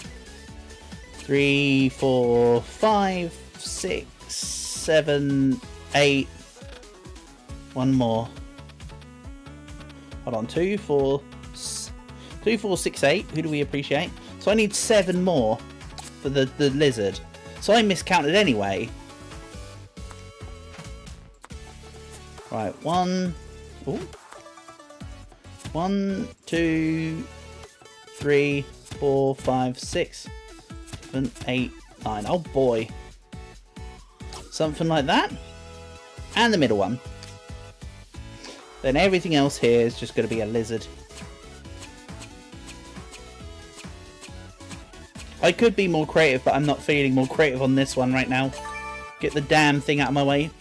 3, 4, 5, 6, 7, 8. One more. Hold on, 2, 4, 6, 8. Who do we appreciate? So I need 7 more for the lizard. So I miscounted anyway. Right, 1, 2, 3, 4, 5, 6, 7, 8, 9. Oh boy. Something like that. And the middle one. Then everything else here is just going to be a lizard. I could be more creative, but I'm not feeling more creative on this one right now. Get the damn thing out of my way.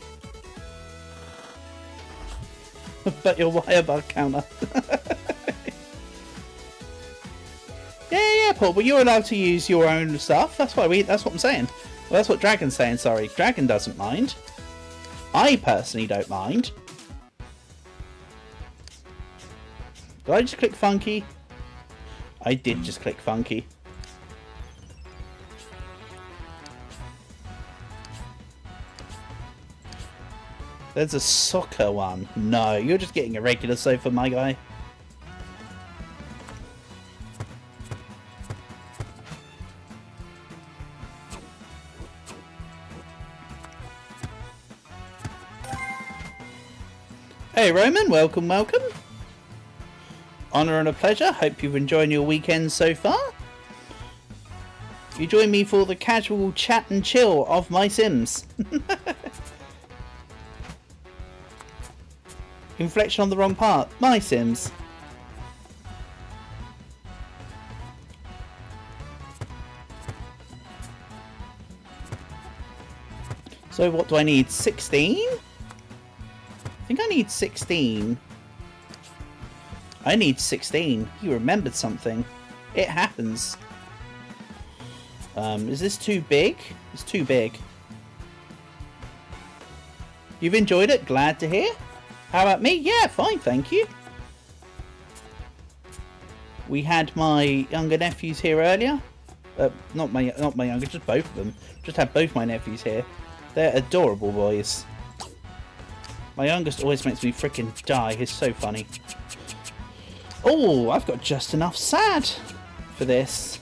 But your wire bug counter. yeah, Paul. But you're allowed to use your own stuff. That's what I'm saying. Well, that's what Dragon's saying. Sorry, Dragon doesn't mind. I personally don't mind. Did I just click funky? I did just click funky. There's a soccer one. No, you're just getting a regular sofa, my guy. Hey Roman, welcome, welcome. Honour and a pleasure. Hope you've enjoyed your weekend so far. You join me for the casual chat and chill of my Sims. Inflection on the wrong part. My Sims. So what do I need? 16? I think I need 16. I need 16. He remembered something. It happens. Is this too big? It's too big. You've enjoyed it? Glad to hear. How about me? Yeah, fine, thank you. We had my younger nephews here earlier. Not my younger, just both of them. Just had both my nephews here. They're adorable boys. My youngest always makes me freaking die. He's so funny. Oh, I've got just enough sad for this.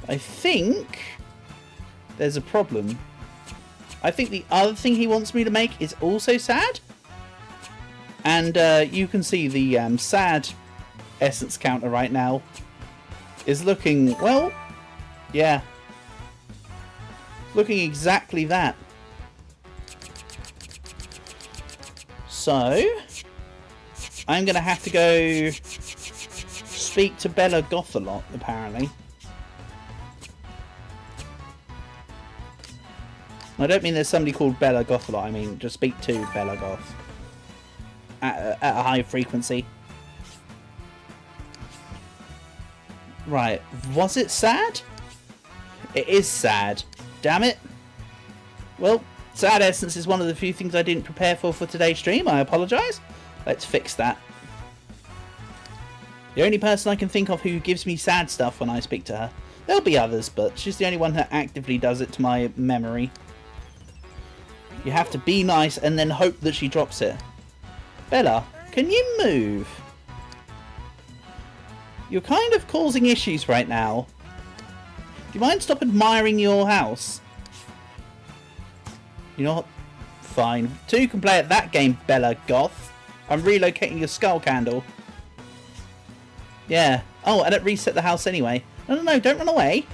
I think there's a problem. I think the other thing he wants me to make is also sad. And you can see the sad essence counter right now is looking, well, yeah. Looking exactly that. So, I'm going to have to go speak to Bella Goth a lot, apparently. I don't mean there's somebody called Bella Goth a lot, I mean just speak to Bella Goth. At a high frequency. Right, was it sad? It is sad. Damn it. Well, sad essence is one of the few things I didn't prepare for today's stream. I apologise. Let's fix that. The only person I can think of who gives me sad stuff when I speak to her. There'll be others, but she's the only one that actively does it to my memory. You have to be nice and then hope that she drops it. Bella, can you move? You're kind of causing issues right now. Do you mind stop admiring your house? You know what? Fine. Two can play at that game, Bella Goth. I'm relocating your skull candle. Yeah. Oh, and it reset the house anyway. No, no, no, don't run away.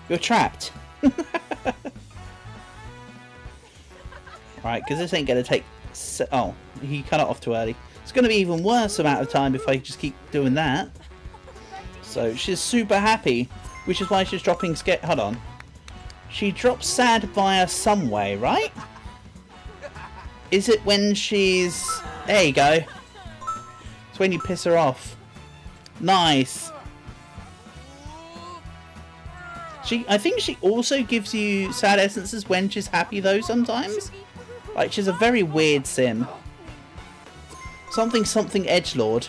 You're trapped. Right, because this ain't going to take... Oh, he cut it off too early. It's going to be even worse amount of time if I just keep doing that. So, she's super happy, which is why she's dropping... Hold on. She drops sad via some way, right? Is it when she's... There you go. It's when you piss her off. Nice. I think she also gives you sad essences when she's happy though sometimes. Like, she's a very weird sim. Something edgelord.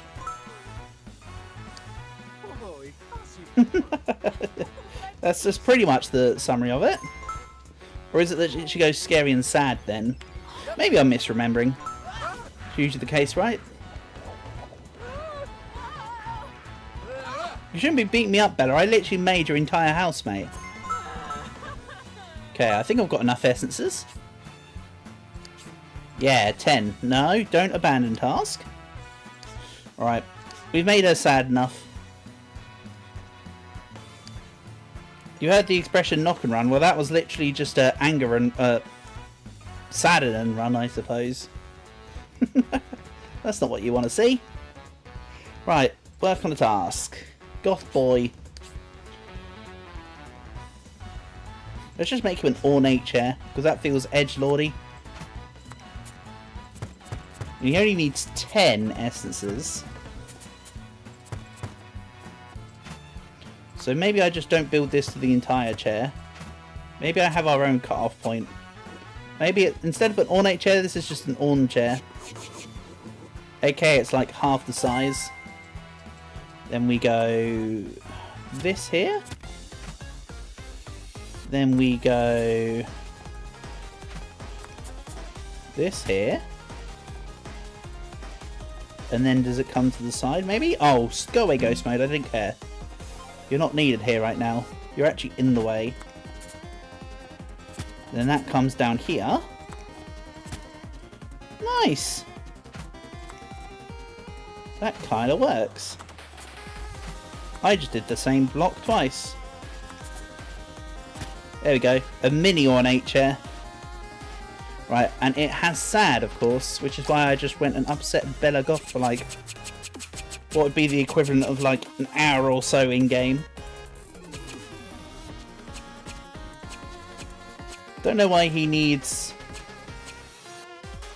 That's just pretty much the summary of it. Or is it that she goes scary and sad then? Maybe I'm misremembering. It's usually the case, right? You shouldn't be beating me up, Bella. I literally made your entire house, mate. Okay, I think I've got enough essences. Yeah, 10. No, don't abandon task. Alright, we've made her sad enough. You heard the expression knock and run. Well, that was literally just anger and sadden and run, I suppose. That's not what you want to see. Right, work on the task. Goth boy. Let's just make him an ornate chair, because that feels edgelordy. He only needs 10 essences. So maybe I just don't build this to the entire chair. Maybe I have our own cut-off point. Maybe instead of an ornate chair, this is just an orn chair. Okay, it's like half the size. Then we go this here. Then we go this here. And then does it come to the side maybe? Oh, go away ghost mode, I didn't care. You're not needed here right now. You're actually in the way. Then that comes down here. Nice! That kind of works. I just did the same block twice. There we go. A mini ornate chair. Right, and it has sad, of course, which is why I just went and upset Bella Goth for like what would be the equivalent of like an hour or so in game. Don't know why he needs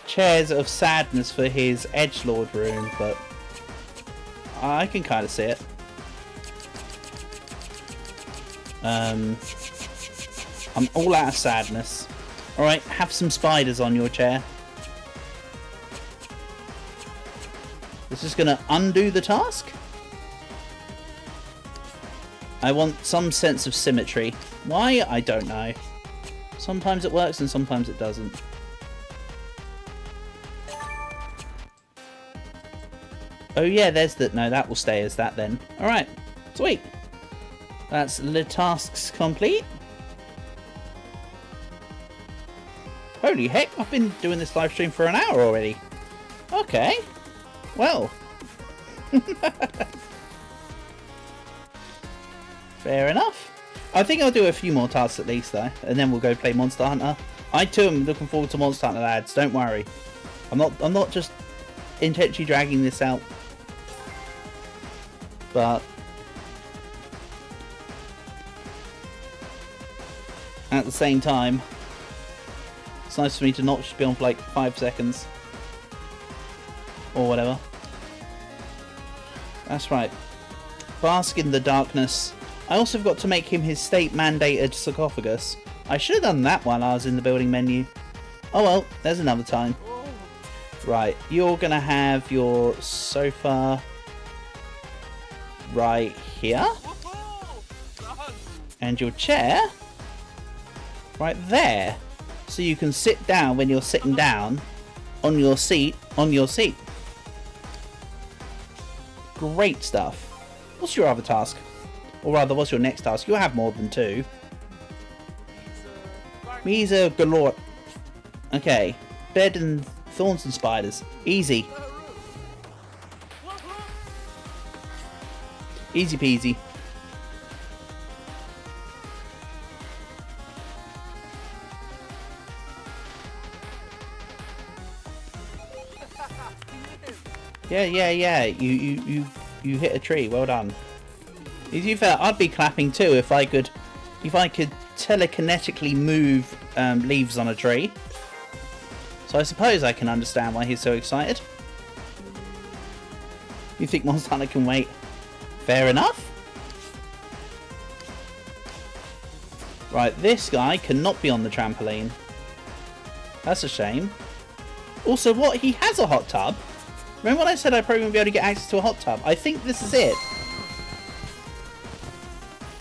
chairs of sadness for his edgelord room, but I can kind of see it. I'm all out of sadness. Alright, have some spiders on your chair. This is going to undo the task. I want some sense of symmetry. Why? I don't know. Sometimes it works and sometimes it doesn't. Oh yeah, there's the... No, that will stay as that then. Alright, sweet. That's the tasks complete. Holy heck, I've been doing this live stream for an hour already. Okay. Well. Fair enough. I think I'll do a few more tasks at least though, and then we'll go play Monster Hunter. I too am looking forward to Monster Hunter, lads, don't worry. I'm not just intentionally dragging this out. But at the same time, it's nice for me to not just be on for like 5 seconds. Or whatever. That's right. Bask in the darkness. I also forgot to make him his state-mandated sarcophagus. I should have done that while I was in the building menu. Oh well, there's another time. Right, you're gonna have your sofa right here. And your chair right there. So you can sit down when you're sitting down on your seat, Great stuff. What's your other task? Or rather, what's your next task? You have more than 2. Misa galore. Okay. Bed and thorns and spiders. Easy. Easy peasy. Yeah. You hit a tree. Well done. To be fair, I'd be clapping too if I could telekinetically move leaves on a tree. So I suppose I can understand why he's so excited. You think Monster Hunter can wait? Fair enough. Right, this guy cannot be on the trampoline. That's a shame. Also, what? He has a hot tub? Remember when I said I'd probably be able to get access to a hot tub? I think this is it.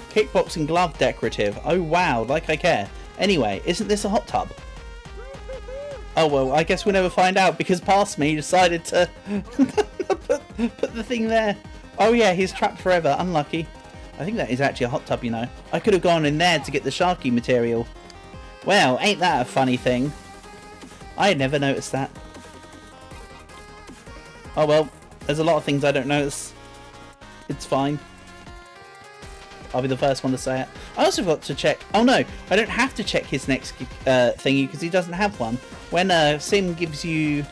Kickboxing glove decorative. Oh wow, like I care. Anyway, isn't this a hot tub? Oh well, I guess we'll never find out because past me decided to put the thing there. Oh yeah, he's trapped forever. Unlucky. I think that is actually a hot tub, you know. I could have gone in there to get the Sharky material. Well, ain't that a funny thing? I had never noticed that. Oh well, there's a lot of things I don't notice. It's fine. I'll be the first one to say it. I also got to check... Oh no, I don't have to check his next thingy because he doesn't have one. When Sim gives you...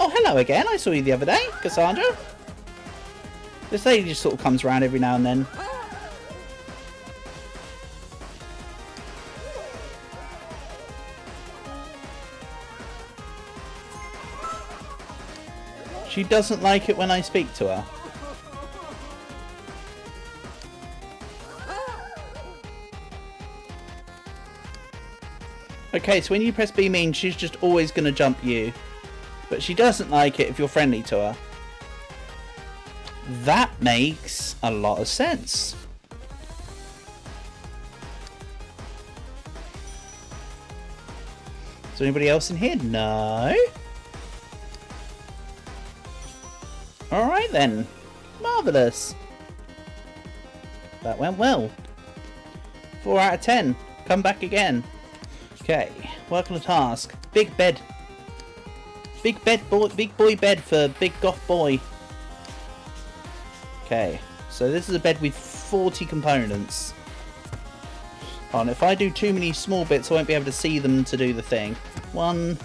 Oh, hello again. I saw you the other day, Cassandra. This lady just sort of comes around every now and then. She doesn't like it when I speak to her. Okay, so when you press B mean, she's just always going to jump you. But she doesn't like it if you're friendly to her. That makes a lot of sense. Is there anybody else in here? No. Alright then. Marvellous. That went well. 4 out of 10. Come back again. Okay. Work on the task. Big bed. Big bed boy. Big boy bed for big goth boy. Okay. So this is a bed with 40 components. On. If I do too many small bits, I won't be able to see them to do the thing. 1,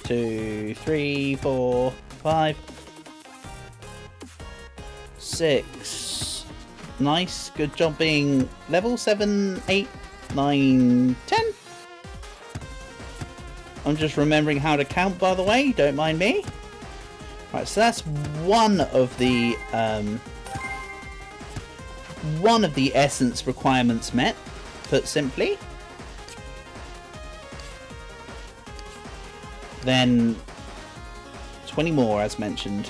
2, 3, 4, 5, 6. Nice. Good job being level 7, 8, 9, 10. I'm just remembering how to count, by the way. Don't mind me. Right, so that's one of the essence requirements met. Put simply. Then 20 more, as mentioned.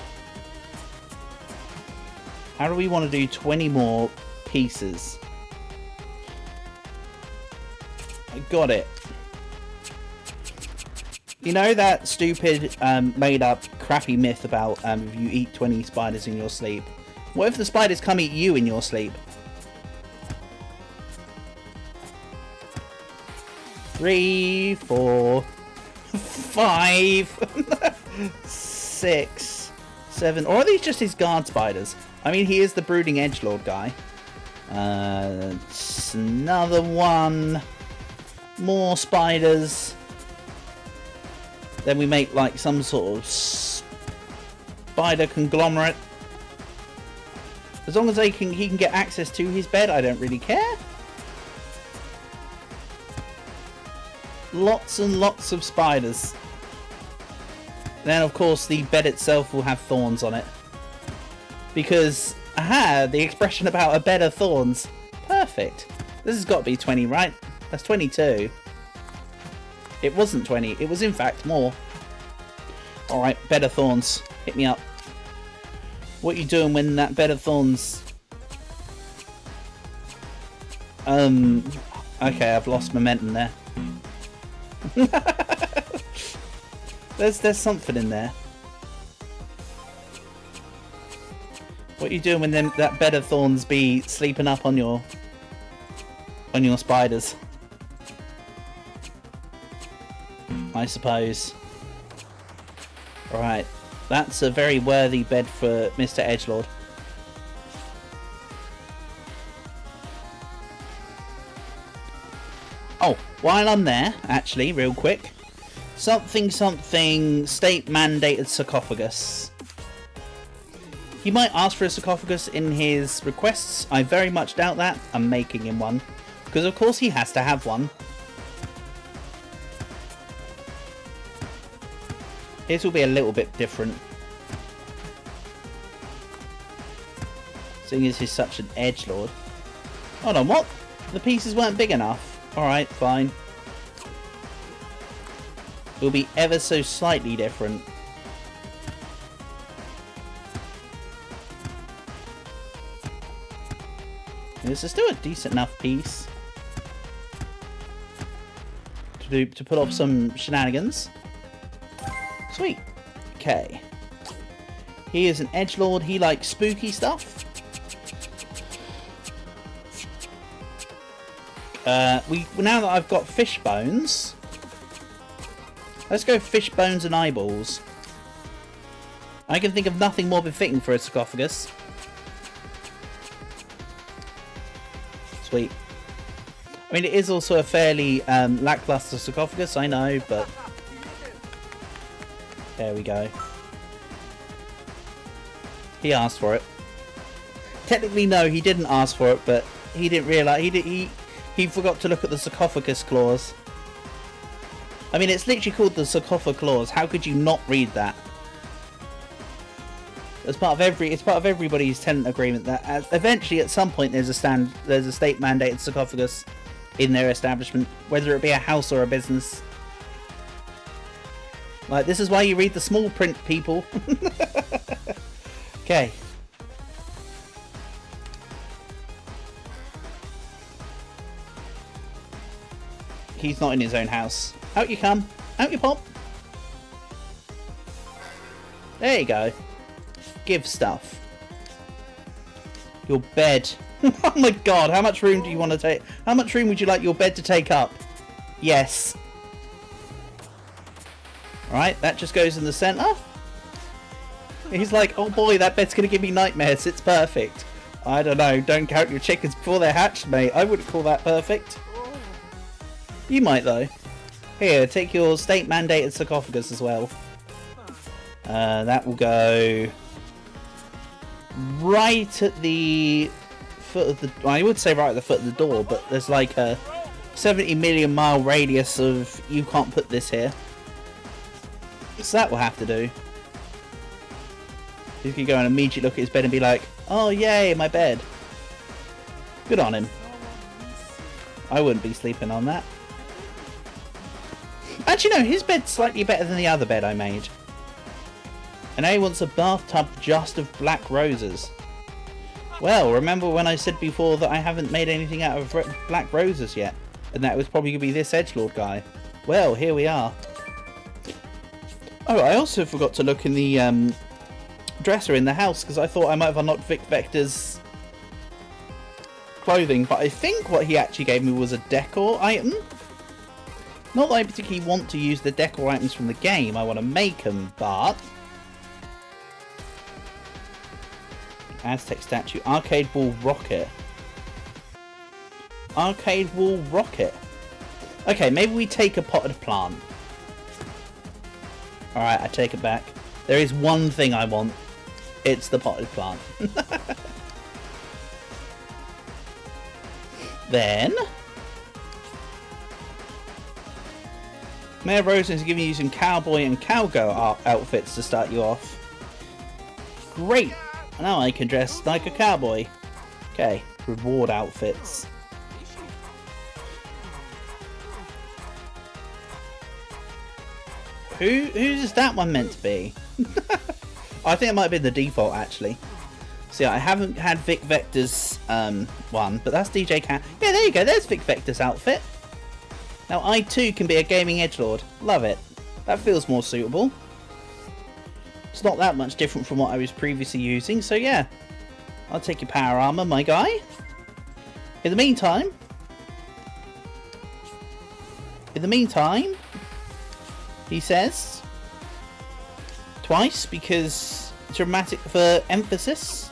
How do we want to do 20 more pieces? I got it. You know that stupid made up crappy myth about if you eat 20 spiders in your sleep? What if the spiders come eat you in your sleep? 3, 4, 5, 6, 7. Or are these just his guard spiders? I mean, he is the brooding edgelord guy. Another one. More spiders. Then we make like some sort of spider conglomerate. As long as he can get access to his bed, I don't really care. Lots and lots of spiders. Then of course the bed itself will have thorns on it. Because, aha, the expression about a bed of thorns. Perfect. This has got to be 20, right? That's 22. It wasn't 20. It was in fact more. Alright, bed of thorns. Hit me up. What are you doing when that bed of thorns... Okay, I've lost momentum there. There's something in there. What are you doing when that bed of thorns be sleeping up on your spiders? I suppose. Alright, that's a very worthy bed for Mr. Edgelord. Oh, while I'm there, actually, real quick. Something state mandated sarcophagus. He might ask for a sarcophagus in his requests. I very much doubt that. I'm making him one. Because of course he has to have one. His will be a little bit different. Seeing as he's such an edgelord. Hold on, what? The pieces weren't big enough. Alright, fine. It will be ever so slightly different. This is still a decent enough piece to put off some shenanigans. Sweet. Okay. He is an edgelord. He likes spooky stuff. Now that I've got fish bones, let's go fish bones and eyeballs. I can think of nothing more befitting for a sarcophagus. Sweet. I mean, it is also a fairly lackluster sarcophagus, I know, but there we go. He asked for it. Technically, no, he didn't ask for it, but he didn't realise he forgot to look at the sarcophagus clause. I mean, it's literally called the sarcophagus clause. How could you not read that? It's part of everybody's tenant agreement that eventually, at some point, there's a state mandated sarcophagus in their establishment, whether it be a house or a business. Like, this is why you read the small print, people. Okay. He's not in his own house. Out you come. Out you pop. There you go. Give stuff. Your bed. Oh my god, how much room do you want to take? How much room would you like your bed to take up? Yes. Alright, that just goes in the centre. He's like, oh boy, that bed's going to give me nightmares. It's perfect. I don't know. Don't count your chickens before they're hatched, mate. I wouldn't call that perfect. You might, though. Here, take your state-mandated sarcophagus as well. That will go right at the foot of the... Well, I would say right at the foot of the door, but there's like a 70 million mile radius of you can't put this here. So that will have to do. He could go and immediately look at his bed and be like, oh yay, my bed. Good on him. I wouldn't be sleeping on that. Actually no, his bed's slightly better than the other bed I made. And now he wants a bathtub just of black roses. Well, remember when I said before that I haven't made anything out of black roses yet? And that was probably going to be this edgelord guy. Well, here we are. Oh, I also forgot to look in the dresser in the house because I thought I might have unlocked Vic Vector's clothing, but I think what he actually gave me was a decor item. Not that I particularly want to use the decor items from the game, I want to make them, but... Aztec statue, arcade wall rocket. Arcade wall rocket. Okay, maybe we take a potted plant. Alright, I take it back. There is one thing I want. It's the potted plant. Then... Mayor Rosen is giving you some cowboy and cowgirl outfits to start you off. Great! Now I can dress like a cowboy. Okay, reward outfits. Who's that one meant to be? I think it might have been the default actually. See, I haven't had Vic Vector's one, but that's DJ Cat. Yeah, there you go. There's Vic Vector's outfit. Now I too can be a gaming edgelord. Love it. That feels more suitable. It's not that much different from what I was previously using, so yeah. I'll take your power armor, my guy. In the meantime, he says twice because dramatic for emphasis.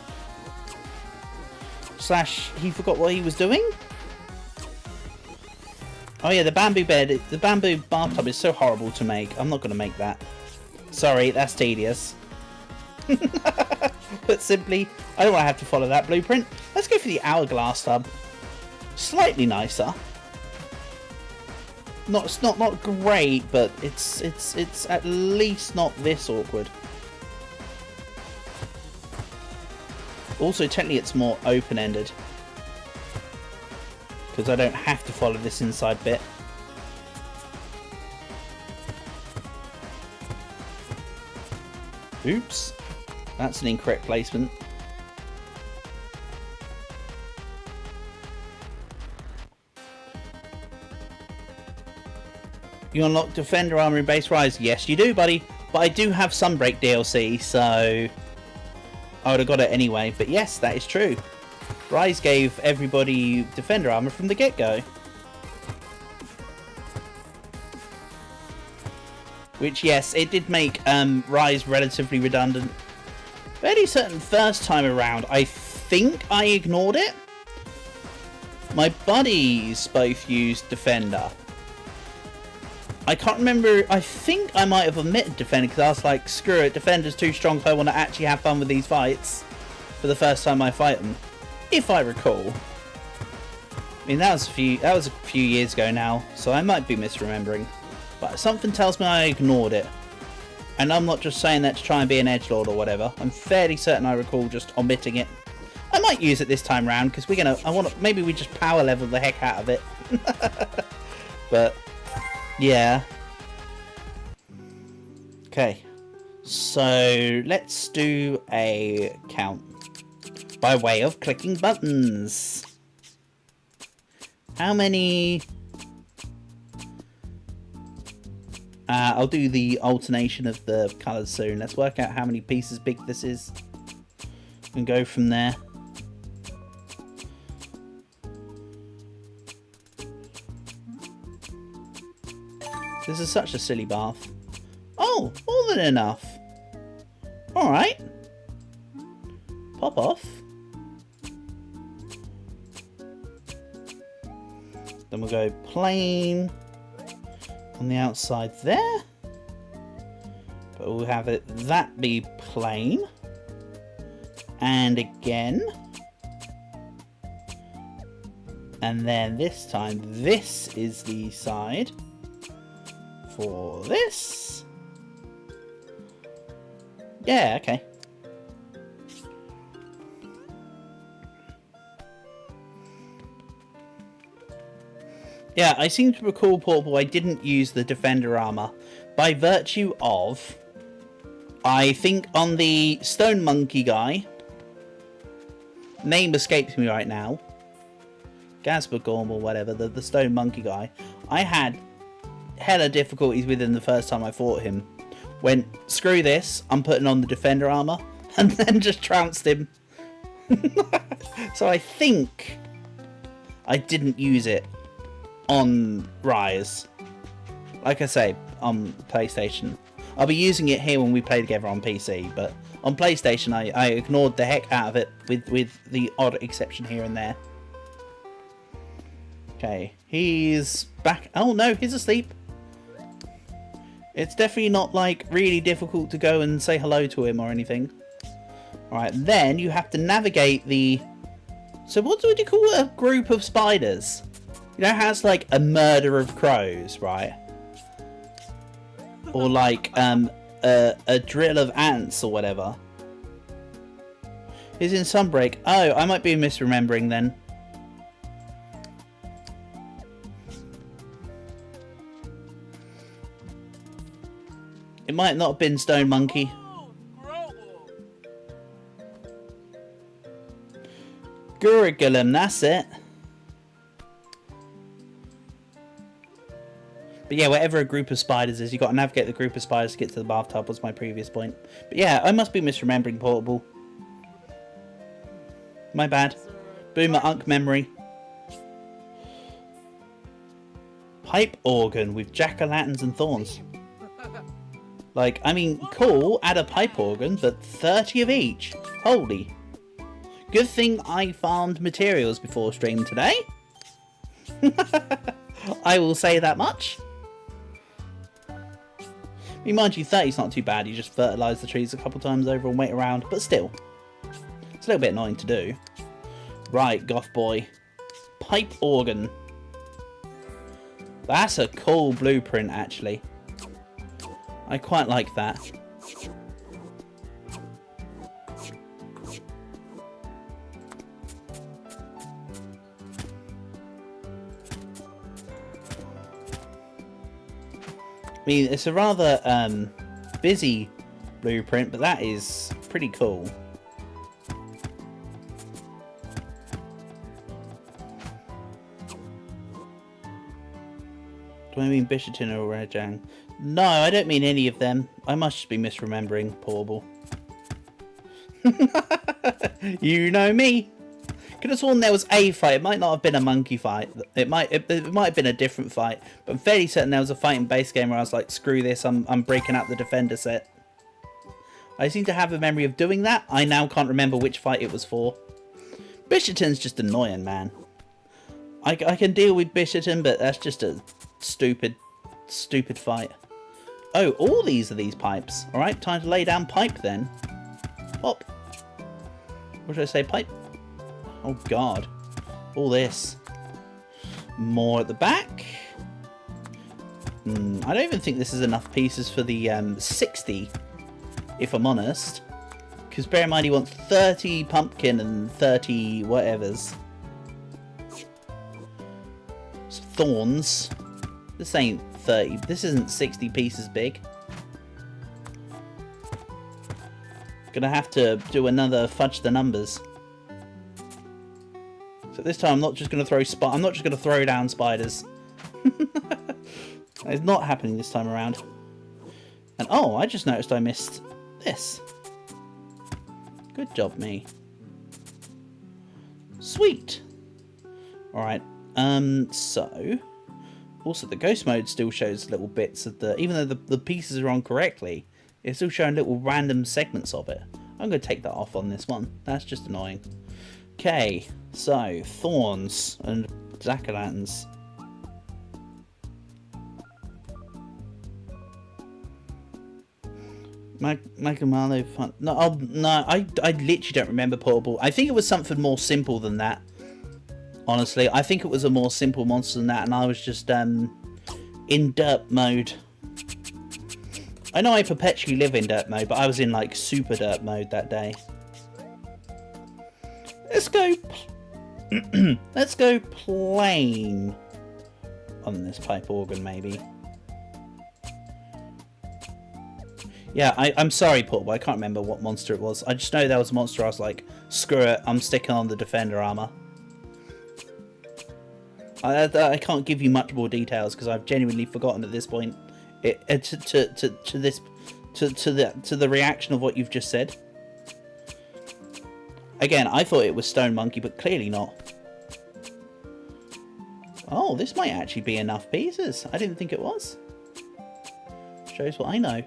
Slash, he forgot what he was doing. Oh yeah, the bamboo bed, the bamboo bathtub is so horrible to make. I'm not going to make that. Sorry, that's tedious. But simply, I don't want to have to follow that blueprint. Let's go for the hourglass tub. Slightly nicer. It's not great, but it's at least not this awkward. Also, technically, it's more open-ended. Because I don't have to follow this inside bit. Oops. That's an incorrect placement. You unlock Defender Armor in Base Rise? Yes, you do, buddy. But I do have Sunbreak DLC, so I would have got it anyway. But yes, that is true. Rise gave everybody Defender Armor from the get-go. Which, yes, it did make Rise relatively redundant. Fairly certain first time around, I think I ignored it. My buddies both used Defender. I can't remember, I think I might have omitted Defender because I was like, screw it, Defender's too strong if I want to actually have fun with these fights for the first time I fight them. If I recall. I mean, that was a few years ago now, so I might be misremembering. But something tells me I ignored it. And I'm not just saying that to try and be an edgelord or whatever. I'm fairly certain I recall just omitting it. I might use it this time round because maybe we just power level the heck out of it. But yeah. Okay, so let's do a count by way of clicking buttons. How many... I'll do the alternation of the colours soon. Let's work out how many pieces big this is and go from there. This is such a silly bath. Oh, more than enough. Alright. Pop off. Then we'll go plain on the outside there. But we'll have it that be plain. And again. And then this time, this is the side for this. Yeah, okay. Yeah, I seem to recall, Portable, I didn't use the Defender armor by virtue of, I think on the Stone Monkey guy, name escapes me right now, Gaspergorm or whatever, the Stone Monkey guy, I had hella difficulties with him the first time I fought him. Went, screw this, I'm putting on the Defender armor, and then just trounced him. So I think I didn't use it on Rise. Like I say, on PlayStation. I'll be using it here when we play together on PC, but on PlayStation I ignored the heck out of it with the odd exception here and there. Okay, he's back. Oh no, he's asleep. It's definitely not like really difficult to go and say hello to him or anything. Alright, then you have to navigate the... So what would you call a group of spiders? You know, it has like a murder of crows, right? Or like a drill of ants or whatever. He's in Sunbreak. Oh, I might be misremembering then. It might not have been Stone Monkey. Gurugulum, that's it. But yeah, whatever a group of spiders is, you got to navigate the group of spiders to get to the bathtub, was my previous point. But yeah, I must be misremembering, Portable. My bad. Boomer Unk memory. Pipe organ with jack-o'-lanterns and thorns. Like, I mean, cool, add a pipe organ, but 30 of each. Holy. Good thing I farmed materials before stream today. I will say that much. I mean, mind you, 30's not too bad. You just fertilise the trees a couple times over and wait around. But still, it's a little bit annoying to do. Right, goth boy. Pipe organ. That's a cool blueprint, actually. I quite like that. I mean, it's a rather busy blueprint, but that is pretty cool. Do I mean Bisherton or Rajang? No, I don't mean any of them. I must just be misremembering, Portable. You know me. Could have sworn there was a fight. It might not have been a monkey fight. It might have been a different fight. But I'm fairly certain there was a fight in base game where I was like, screw this, I'm breaking out the Defender set. I seem to have a memory of doing that. I now can't remember which fight it was for. Bisherton's just annoying, man. I can deal with Bisherton, but that's just a stupid fight. Oh, all these are these pipes. Alright, time to lay down pipe then. Pop. What should I say, pipe? Oh god. All this. More at the back. I don't even think this is enough pieces for the 60, if I'm honest. Because bear in mind he wants 30 pumpkin and 30 whatevers. Some thorns. This ain't 30. This isn't 60 pieces big. Gonna have to do another fudge the numbers. So this time I'm not just gonna throw I'm not just gonna throw down spiders. It's not happening this time around. And oh, I just noticed I missed this. Good job, me. Sweet. Alright, so... Also, the ghost mode still shows little bits of the... Even though the pieces are on correctly, it's still showing little random segments of it. I'm going to take that off on this one. That's just annoying. Okay, so, thorns and jack-o'-lanterns. Magumalo fun. No, oh, no, I literally don't remember Portable. I think it was something more simple than that. Honestly, I think it was a more simple monster than that, and I was just in derp mode. I know I perpetually live in derp mode, but I was in like super derp mode that day. Let's go. Let's go plain on this pipe organ, maybe. Yeah, I'm sorry, Portable. I can't remember what monster it was. I just know there was a monster. I was like, screw it. I'm sticking on the defender armor. I can't give you much more details because I've genuinely forgotten at this point. To the reaction of what you've just said. Again, I thought it was Stone Monkey, but clearly not. Oh, this might actually be enough pieces. I didn't think it was. Shows what I know.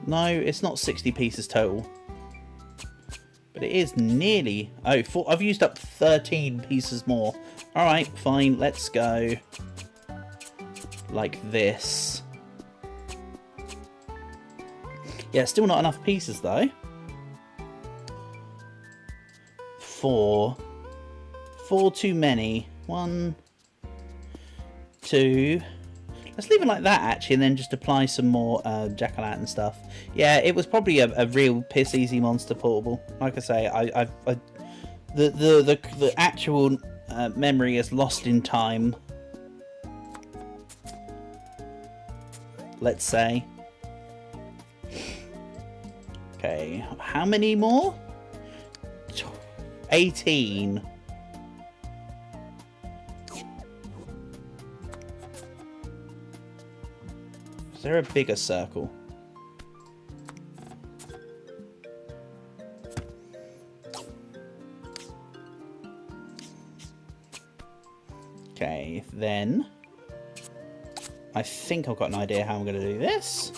No, it's not 60 pieces total. But it is nearly... Oh, I've used up 13 pieces more. Alright, fine, let's go. Like this. Yeah, still not enough pieces though. 4 too many. 1, 2. Let's leave it like that actually, and then just apply some more jack-o'-lantern stuff. Yeah, it was probably a real piss easy monster, Portable. Like I say, the actual memory is lost in time. Let's say. Okay, how many more? 18. Is there a bigger circle? Okay, then I think I've got an idea how I'm going to do this.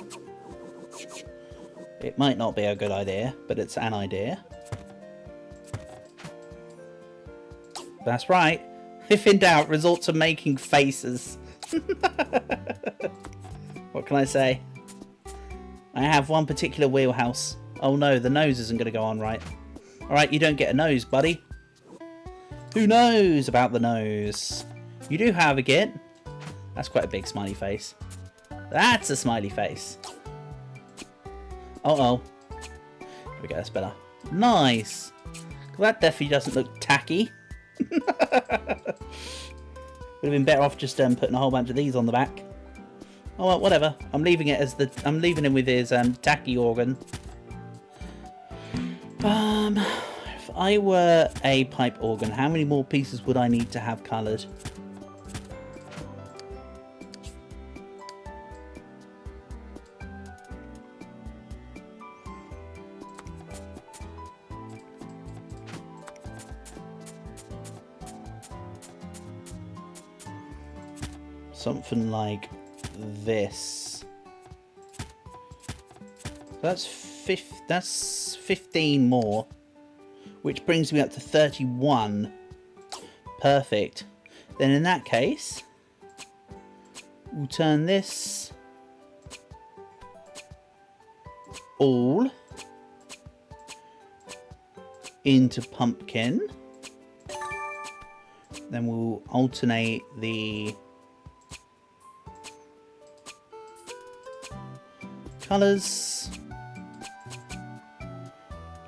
It might not be a good idea, but it's an idea. That's right. If in doubt, resort to making faces. What can I say? I have one particular wheelhouse. Oh no, the nose isn't going to go on right. Alright, you don't get a nose, buddy. Who knows about the nose? You do have a git. That's quite a big smiley face. That's a smiley face. Uh-oh. There we go, that's better. Nice. That definitely doesn't look tacky. Would have been better off just putting a whole bunch of these on the back. Oh well, whatever. I'm leaving it as I'm leaving him with his tacky organ. If I were a pipe organ, how many more pieces would I need to have coloured? Something like this. That's 15 more, which brings me up to 31. Perfect. Then in that case, we'll turn this all into pumpkin. Then we'll alternate the colours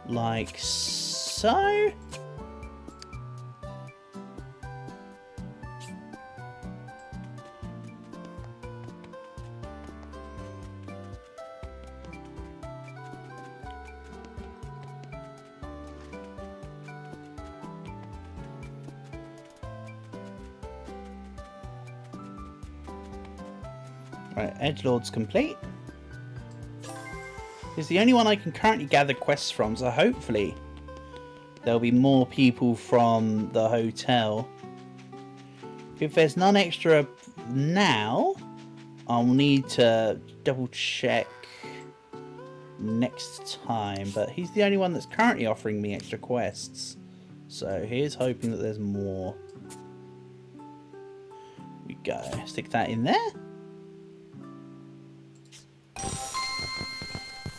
like so. Right, Edgelord's complete. It's the only one I can currently gather quests from, so hopefully there'll be more people from the hotel. If there's none extra now, I'll need to double check next time. But he's the only one that's currently offering me extra quests. So here's hoping that there's more. We go. Stick that in there.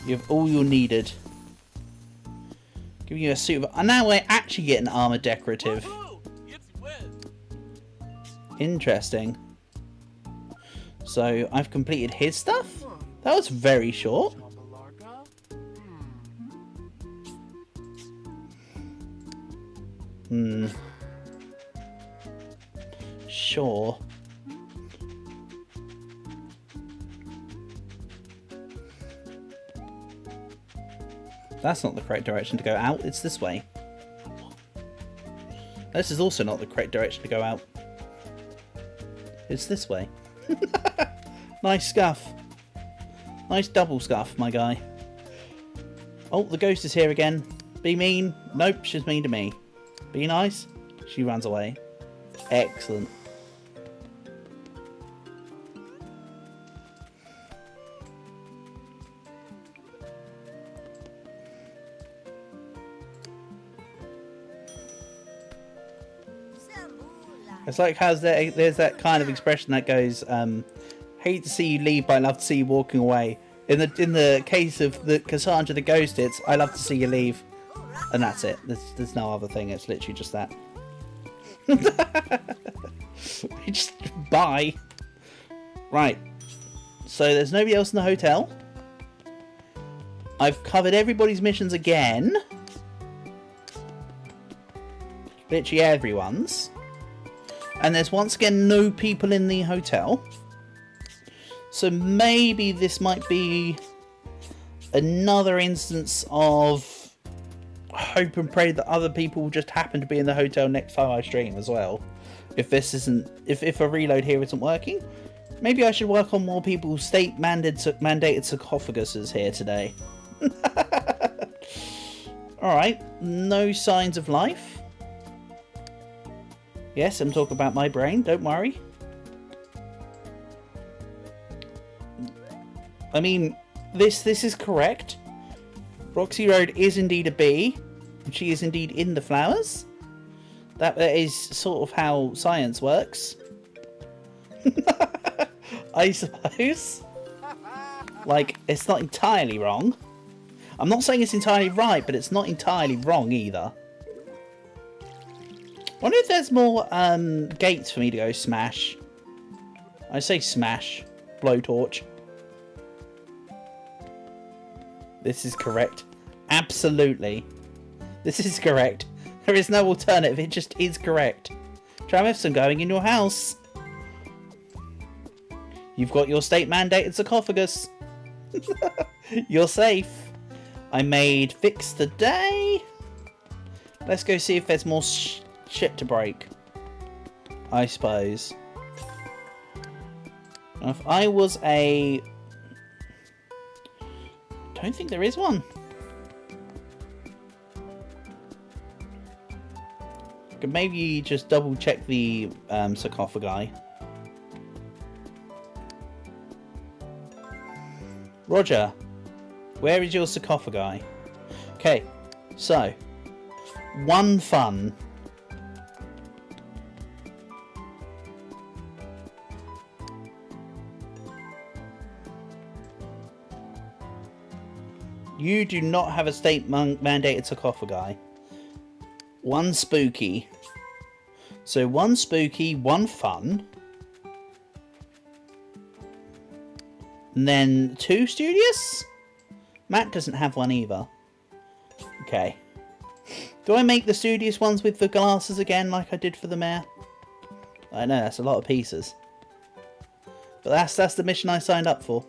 You have all you're needed. Giving you a suit of... And now we're actually getting armor decorative. Interesting. So, I've completed his stuff? That was very short. Sure. That's not the correct direction to go out. It's this way. This is also not the correct direction to go out. It's this way. Nice scuff. Nice double scuff, my guy. Oh, the ghost is here again. Be mean. Nope, she's mean to me. Be nice. She runs away. Excellent. It's like how there's that kind of expression that goes, hate to see you leave, but I love to see you walking away. In the case of the Cassandra the Ghost, it's I love to see you leave, and that's it. There's no other thing. It's literally just that. Just bye. Right. So there's nobody else in the hotel. I've covered everybody's missions again. Literally everyone's. And there's once again no people in the hotel. So maybe this might be another instance of hope and pray that other people will just happen to be in the hotel next time I stream as well. If this isn't, if a reload here isn't working, maybe I should work on more people's state mandated sarcophaguses here today. Alright, no signs of life. Yes, I'm talking about my brain, don't worry. I mean, this is correct. Roxy Road is indeed a bee. And she is indeed in the flowers. That is sort of how science works. I suppose. Like, it's not entirely wrong. I'm not saying it's entirely right, but it's not entirely wrong either. Wonder if there's more gates for me to go smash. I say smash. Blowtorch. This is correct. Absolutely. This is correct. There is no alternative. It just is correct. Travis, I'm going in your house. You've got your state mandated sarcophagus. You're safe. I made fix the day. Let's go see if there's more shit to break, I suppose. Now, if I was a... don't think there is one. Could maybe just double check the sarcophagi. Roger, where is your sarcophagi? Okay, so one fun. You do not have a state mandated sarcophagi. One spooky. So one spooky, one fun. And then two studious? Matt doesn't have one either. Okay. Do I make the studious ones with the glasses again like I did for the mayor? I know, that's a lot of pieces. But that's the mission I signed up for.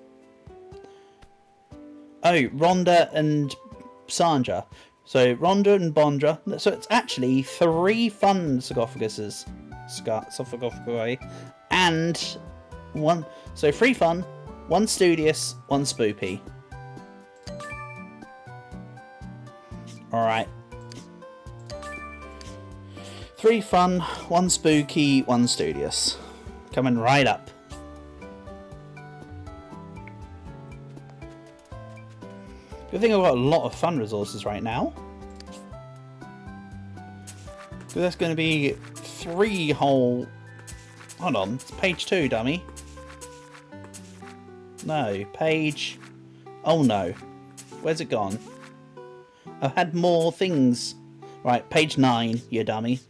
Oh, Rhonda and Sandra. So, Rhonda and Bondra. So, it's actually 3 fun sarcophaguses. Sarcophagi. And 1. So, 3 fun, 1 studious, 1 spoopy. Alright. 3 fun, 1 spooky, 1 studious. Coming right up. Good thing I've got a lot of fun resources right now. So that's going to be 3 whole... Hold on, it's page 2, dummy. No, page... Oh no. Where's it gone? I've had more things. Right, page 9, you dummy.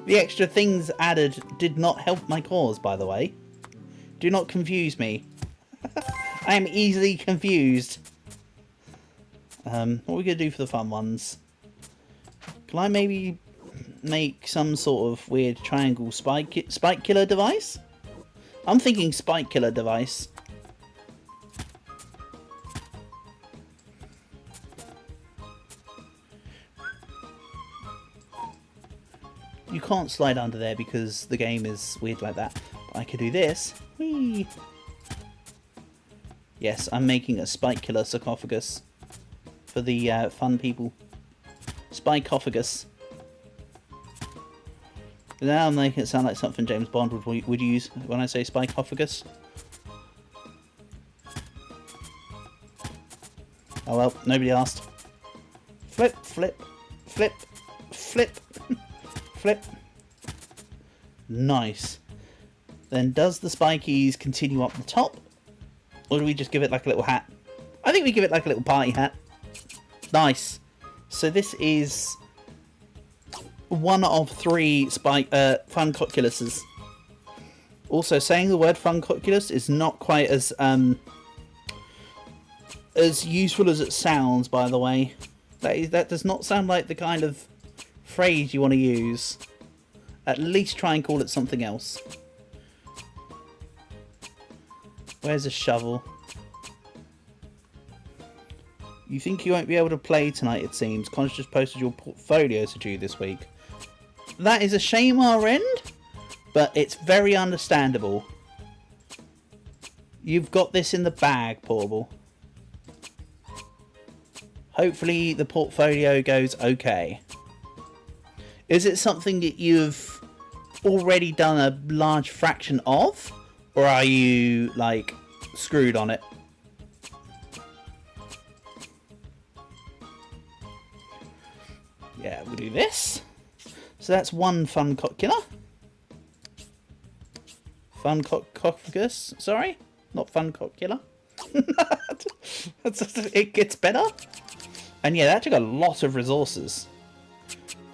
The extra things added did not help my cause, by the way. Do not confuse me. I am easily confused. What are we going to do for the fun ones? Can I maybe make some sort of weird triangle spike killer device? I'm thinking spike killer device. You can't slide under there because the game is weird like that. But I could do this. Whee! Yes, I'm making a spike killer sarcophagus for the fun people. Spikophagus. Now I'm making it sound like something James Bond would use when I say spikophagus. Oh well, nobody asked. Flip, flip, flip, flip, flip. Nice. Then does the spikies continue up the top? Or do we just give it like a little hat? I think we give it like a little party hat. Nice. So this is 1 of 3 funcoculuses. Also, saying the word funcoculus is not quite as useful as it sounds, by the way. That does not sound like the kind of phrase you want to use. At least try and call it something else. Where's a shovel? You think you won't be able to play tonight, it seems. Connors just posted your portfolios to due this week. That is a shame our end, but it's very understandable. You've got this in the bag, Portable. Hopefully the portfolio goes okay. Is it something that you've already done a large fraction of? Or are you, like, screwed on it? Yeah, we'll do this. So that's 1 funcocular. Funcocophagus, sorry? Not funcocular. It gets better. And yeah, that took a lot of resources.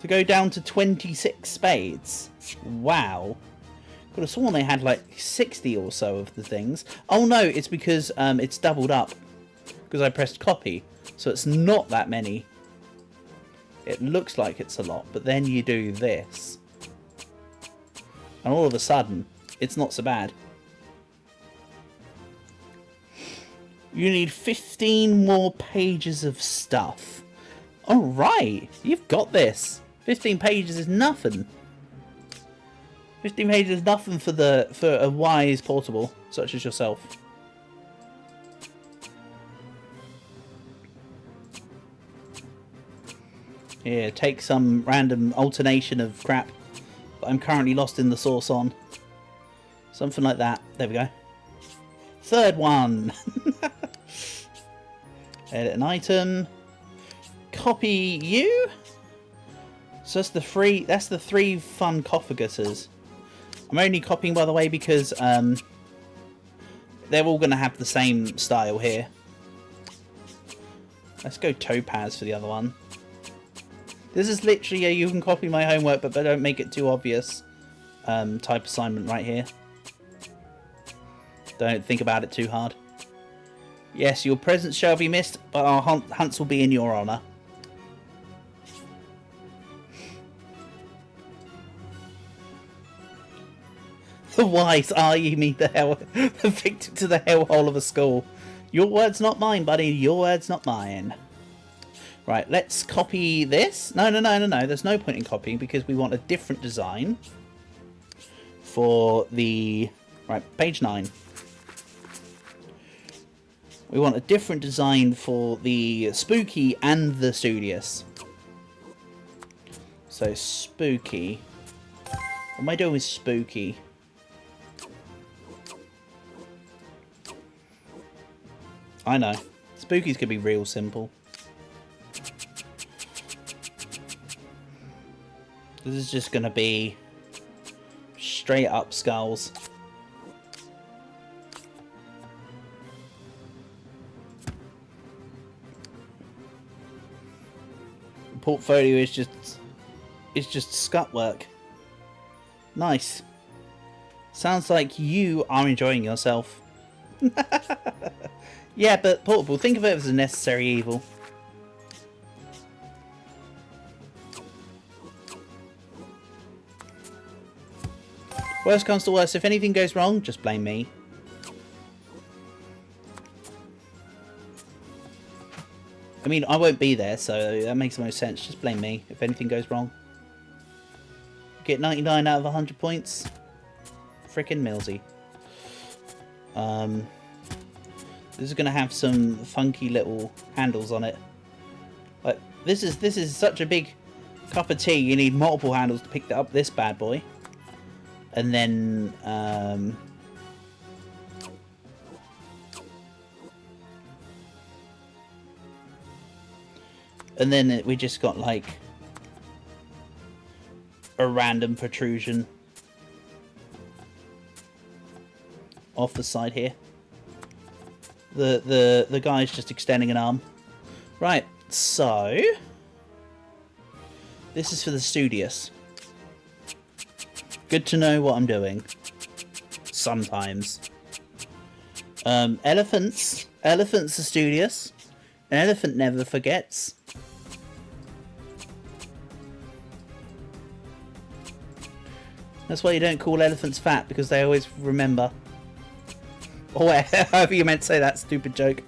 To go down to 26 spades. Wow. Could have sworn they had like 60 or so of the things. Oh no, it's because it's doubled up. Because I pressed copy. So it's not that many. It looks like it's a lot, but then you do this. And all of a sudden, it's not so bad. You need 15 more pages of stuff. Alright, you've got this. 15 pages is nothing. 15 pages is nothing for a wise portable, such as yourself. Here, take some random alternation of crap that I'm currently lost in the source on. Something like that. There we go. Third one. Edit an item. Copy you. So that's the 3 funcophaguses. I'm only copying, by the way, because they're all going to have the same style here. Let's go topaz for the other one. This is literally a you can copy my homework but don't make it too obvious type assignment right here. Don't think about it too hard. Yes, your presence shall be missed, but our hunts will be in your honour. The wise are you me the victim to the hellhole of a school. Your word's not mine, buddy. Your word's not mine. Right, let's copy this. No. There's no point in copying because we want a different design for the... Right, page 9. We want a different design for the spooky and the studious. So spooky. What am I doing with spooky? I know. Spooky's gonna be real simple. This is just gonna be straight up skulls. The portfolio is just scut work. Nice. Sounds like you are enjoying yourself. Yeah, but Portable, think of it as a necessary evil. Worst comes to worst, if anything goes wrong, just blame me. I mean, I won't be there, so that makes the most sense. Just blame me if anything goes wrong. Get 99 out of 100 points. Frickin' Millsy. This is going to have some funky little handles on it. Like, this is such a big cup of tea. You need multiple handles to pick up this bad boy. And then we just got like a random protrusion off the side here. The guy's just extending an arm. Right, so this is for the studious. Good to know what I'm doing. Sometimes. Elephants. Elephants are studious. An elephant never forgets. That's why you don't call elephants fat, because they always remember. Or however you meant to say that stupid joke.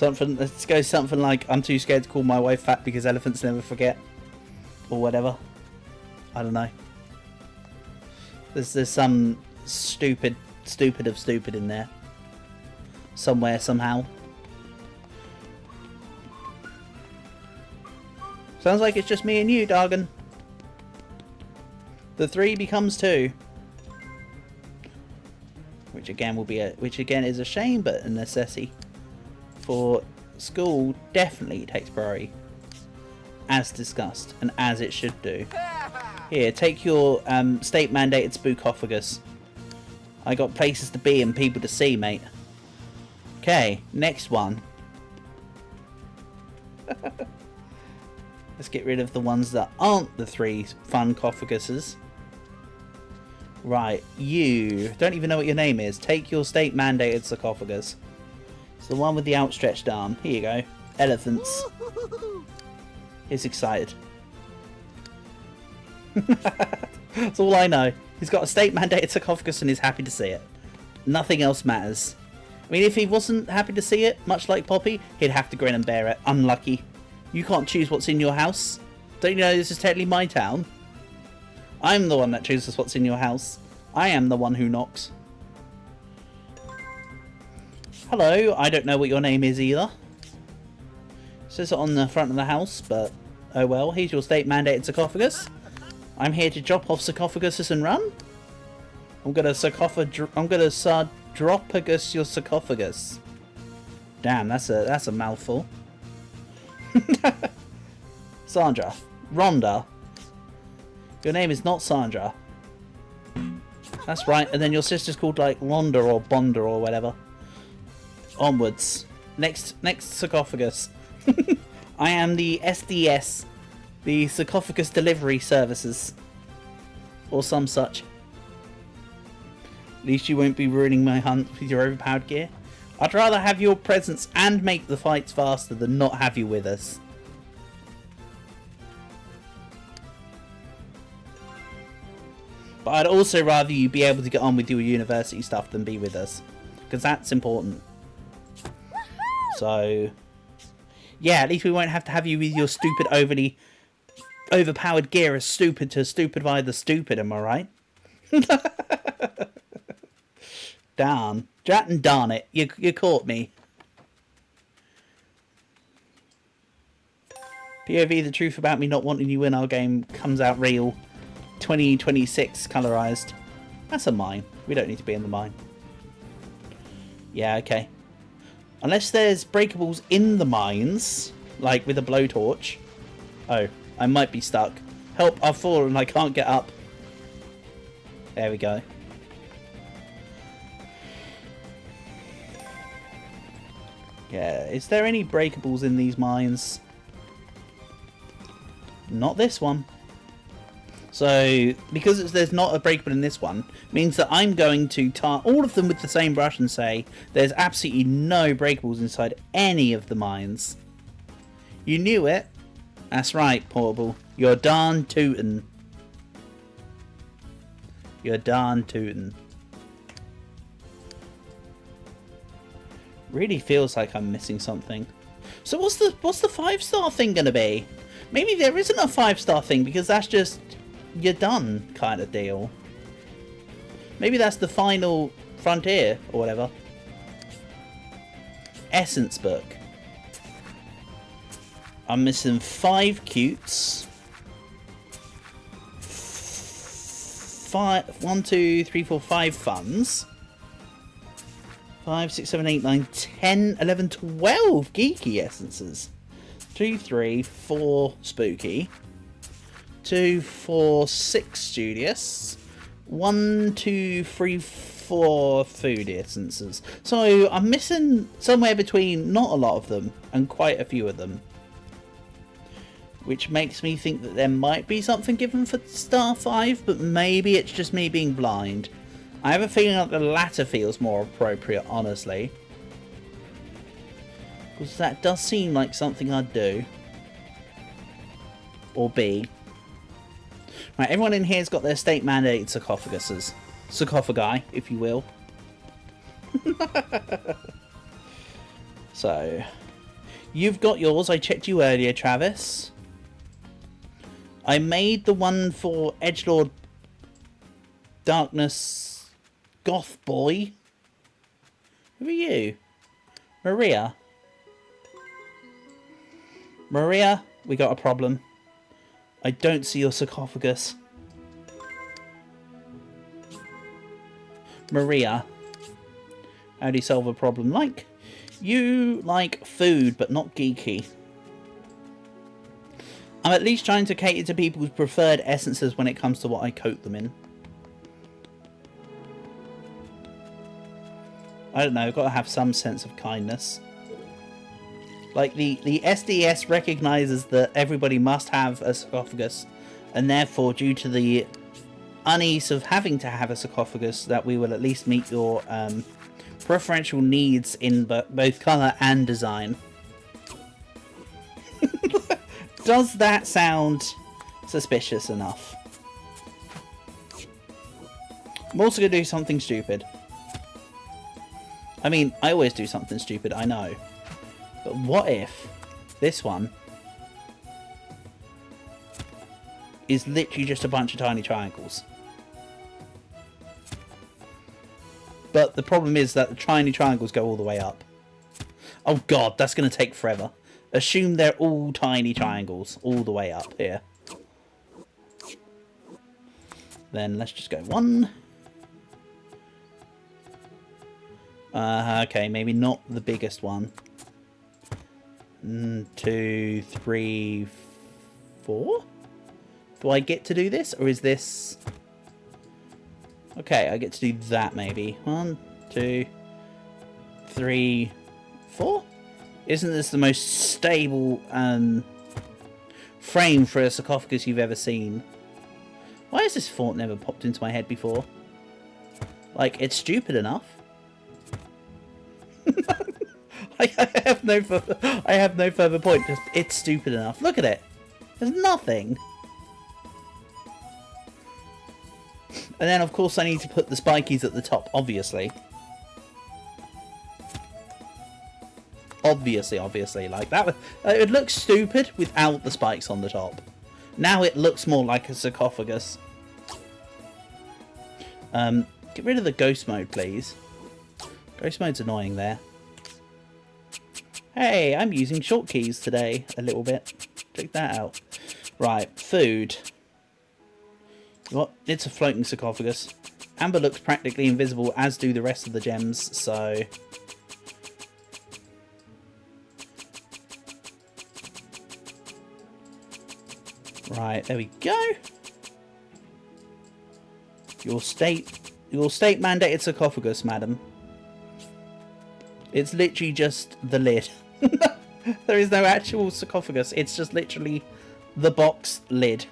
Let's go something like, I'm too scared to call my wife fat because elephants never forget. Or whatever. I don't know. There's some stupid of stupid in there. Somewhere, somehow. Sounds like it's just me and you, Dargan. The 3 becomes 2. Which again is a shame, but a necessity. For school definitely takes priority. As discussed, and as it should do. Here, take your state mandated spookophagus. I got places to be and people to see, mate. Okay, next one. Let's get rid of the ones that aren't the 3 fun cophaguses. Right, you don't even know what your name is. Take your state mandated sarcophagus. It's the one with the outstretched arm. Here you go. Elephants. He's excited. That's all I know. He's got a state mandated sarcophagus and he's happy to see it. Nothing else matters. I mean, if he wasn't happy to see it, much like Poppy, he'd have to grin and bear it. Unlucky. You can't choose what's in your house. Don't you know this is technically my town? I'm the one that chooses what's in your house. I am the one who knocks. Hello, I don't know what your name is either. It says it on the front of the house, but oh well. Here's your state mandated sarcophagus. I'm here to drop off sarcophaguses and run. I'm gonna sardropagus your sarcophagus. Damn, that's a mouthful. Sandra. Rhonda. Your name is not Sandra. That's right, and then your sister's called like Rhonda or Bonda or whatever. Onwards. Next sarcophagus. I am the SDS. The Sarcophagus Delivery Services. Or some such. At least you won't be ruining my hunt with your overpowered gear. I'd rather have your presence and make the fights faster than not have you with us. But I'd also rather you be able to get on with your university stuff than be with us. Because that's important. So, yeah, at least we won't have to have you with your stupid overpowered gear is stupid to stupefy the stupid, am I right? Darn. Drat and darn it. You caught me. POV, the truth about me not wanting you in our game comes out real. 2026 colorized. That's a mine. We don't need to be in the mine. Yeah, okay. Unless there's breakables in the mines, like with a blowtorch. Oh, I might be stuck. Help, I've fallen, I can't get up. There we go. Yeah, is there any breakables in these mines? Not this one. So, because there's not a breakable in this one, means that I'm going to tar all of them with the same brush and say there's absolutely no breakables inside any of the mines. You knew it. That's right, Portable. You're darn tootin'. You're darn tootin'. Really feels like I'm missing something. So what's the 5-star thing gonna be? Maybe there isn't a 5-star thing because that's just you're done kind of deal. Maybe that's the final frontier or whatever. Essence book. I'm missing 5 cutes. 1, 2, 3, 4, 5 funds. 5, 6, 7, 8, 9, 10, 11, 12 geeky essences. 2, 3, 4 spooky. 2, 4, 6 studious. 1, 2, 3, 4 food essences. So I'm missing somewhere between not a lot of them and quite a few of them. Which makes me think that there might be something given for star 5, but maybe it's just me being blind. I have a feeling that the latter feels more appropriate, honestly. Because that does seem like something I'd do. Or be. Right, everyone in here's got their state-mandated sarcophaguses. Sarcophagi, if you will. So, you've got yours. I checked you earlier, Travis. I made the one for Edgelord Darkness Goth Boy. Who are you? Maria. Maria, we got a problem. I don't see your sarcophagus. Maria. How do you solve a problem? Like, you like food, but not geeky. I'm at least trying to cater to people's preferred essences when it comes to what I coat them in. I don't know, I've got to have some sense of kindness. Like, the SDS recognises that everybody must have a sarcophagus, and therefore, due to the unease of having to have a sarcophagus, that we will at least meet your preferential needs in both colour and design. Does that sound suspicious enough? I'm also going to do something stupid. I mean, I always do something stupid, I know. But what if this one is literally just a bunch of tiny triangles? But the problem is that the tiny triangles go all the way up. Oh god, that's going to take forever. Assume they're all tiny triangles all the way up here. Then let's just go 1. Okay, maybe not the biggest one. 2, 3, 4? Do I get to do this? Or is this... Okay, I get to do that maybe. 1, 2, 3, 4? Isn't this the most stable frame for a sarcophagus you've ever seen? Why has this thought never popped into my head before? Like, it's stupid enough. I have no further point. Just, it's stupid enough. Look at it. There's nothing. And then, of course, I need to put the spikies at the top, obviously. Obviously. Like, that would look stupid without the spikes on the top. Now it looks more like a sarcophagus. Get rid of the ghost mode, please. Ghost mode's annoying there. Hey, I'm using short keys today a little bit. Check that out. Right, food. What? It's a floating sarcophagus. Amber looks practically invisible, as do the rest of the gems, so... Right, there we go. Your state mandated sarcophagus, madam. It's literally just the lid. There is no actual sarcophagus. It's just literally the box lid.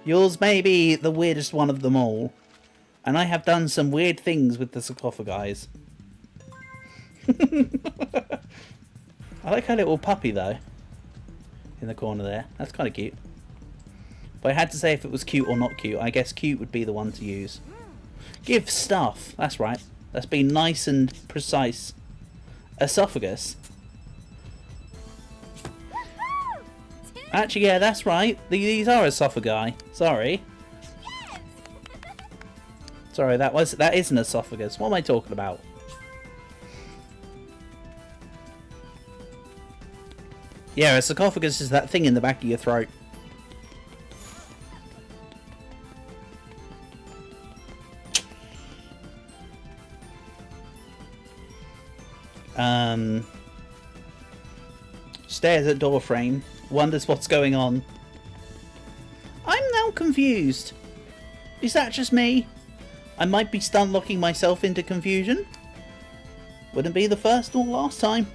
Yours may be the weirdest one of them all. And I have done some weird things with the sarcophagi. I like her little puppy, though. In the corner there. That's kind of cute. But I had to say if it was cute or not cute. I guess cute would be the one to use. Give stuff. That's right. Let's be nice and precise. Esophagus. Actually, yeah, that's right. These are esophagi. Sorry. Sorry, that is an esophagus. What am I talking about? Yeah, a sarcophagus is that thing in the back of your throat. Stares at door frame. Wonders what's going on. I'm now confused. Is that just me? I might be stun locking myself into confusion. Wouldn't be the first or last time.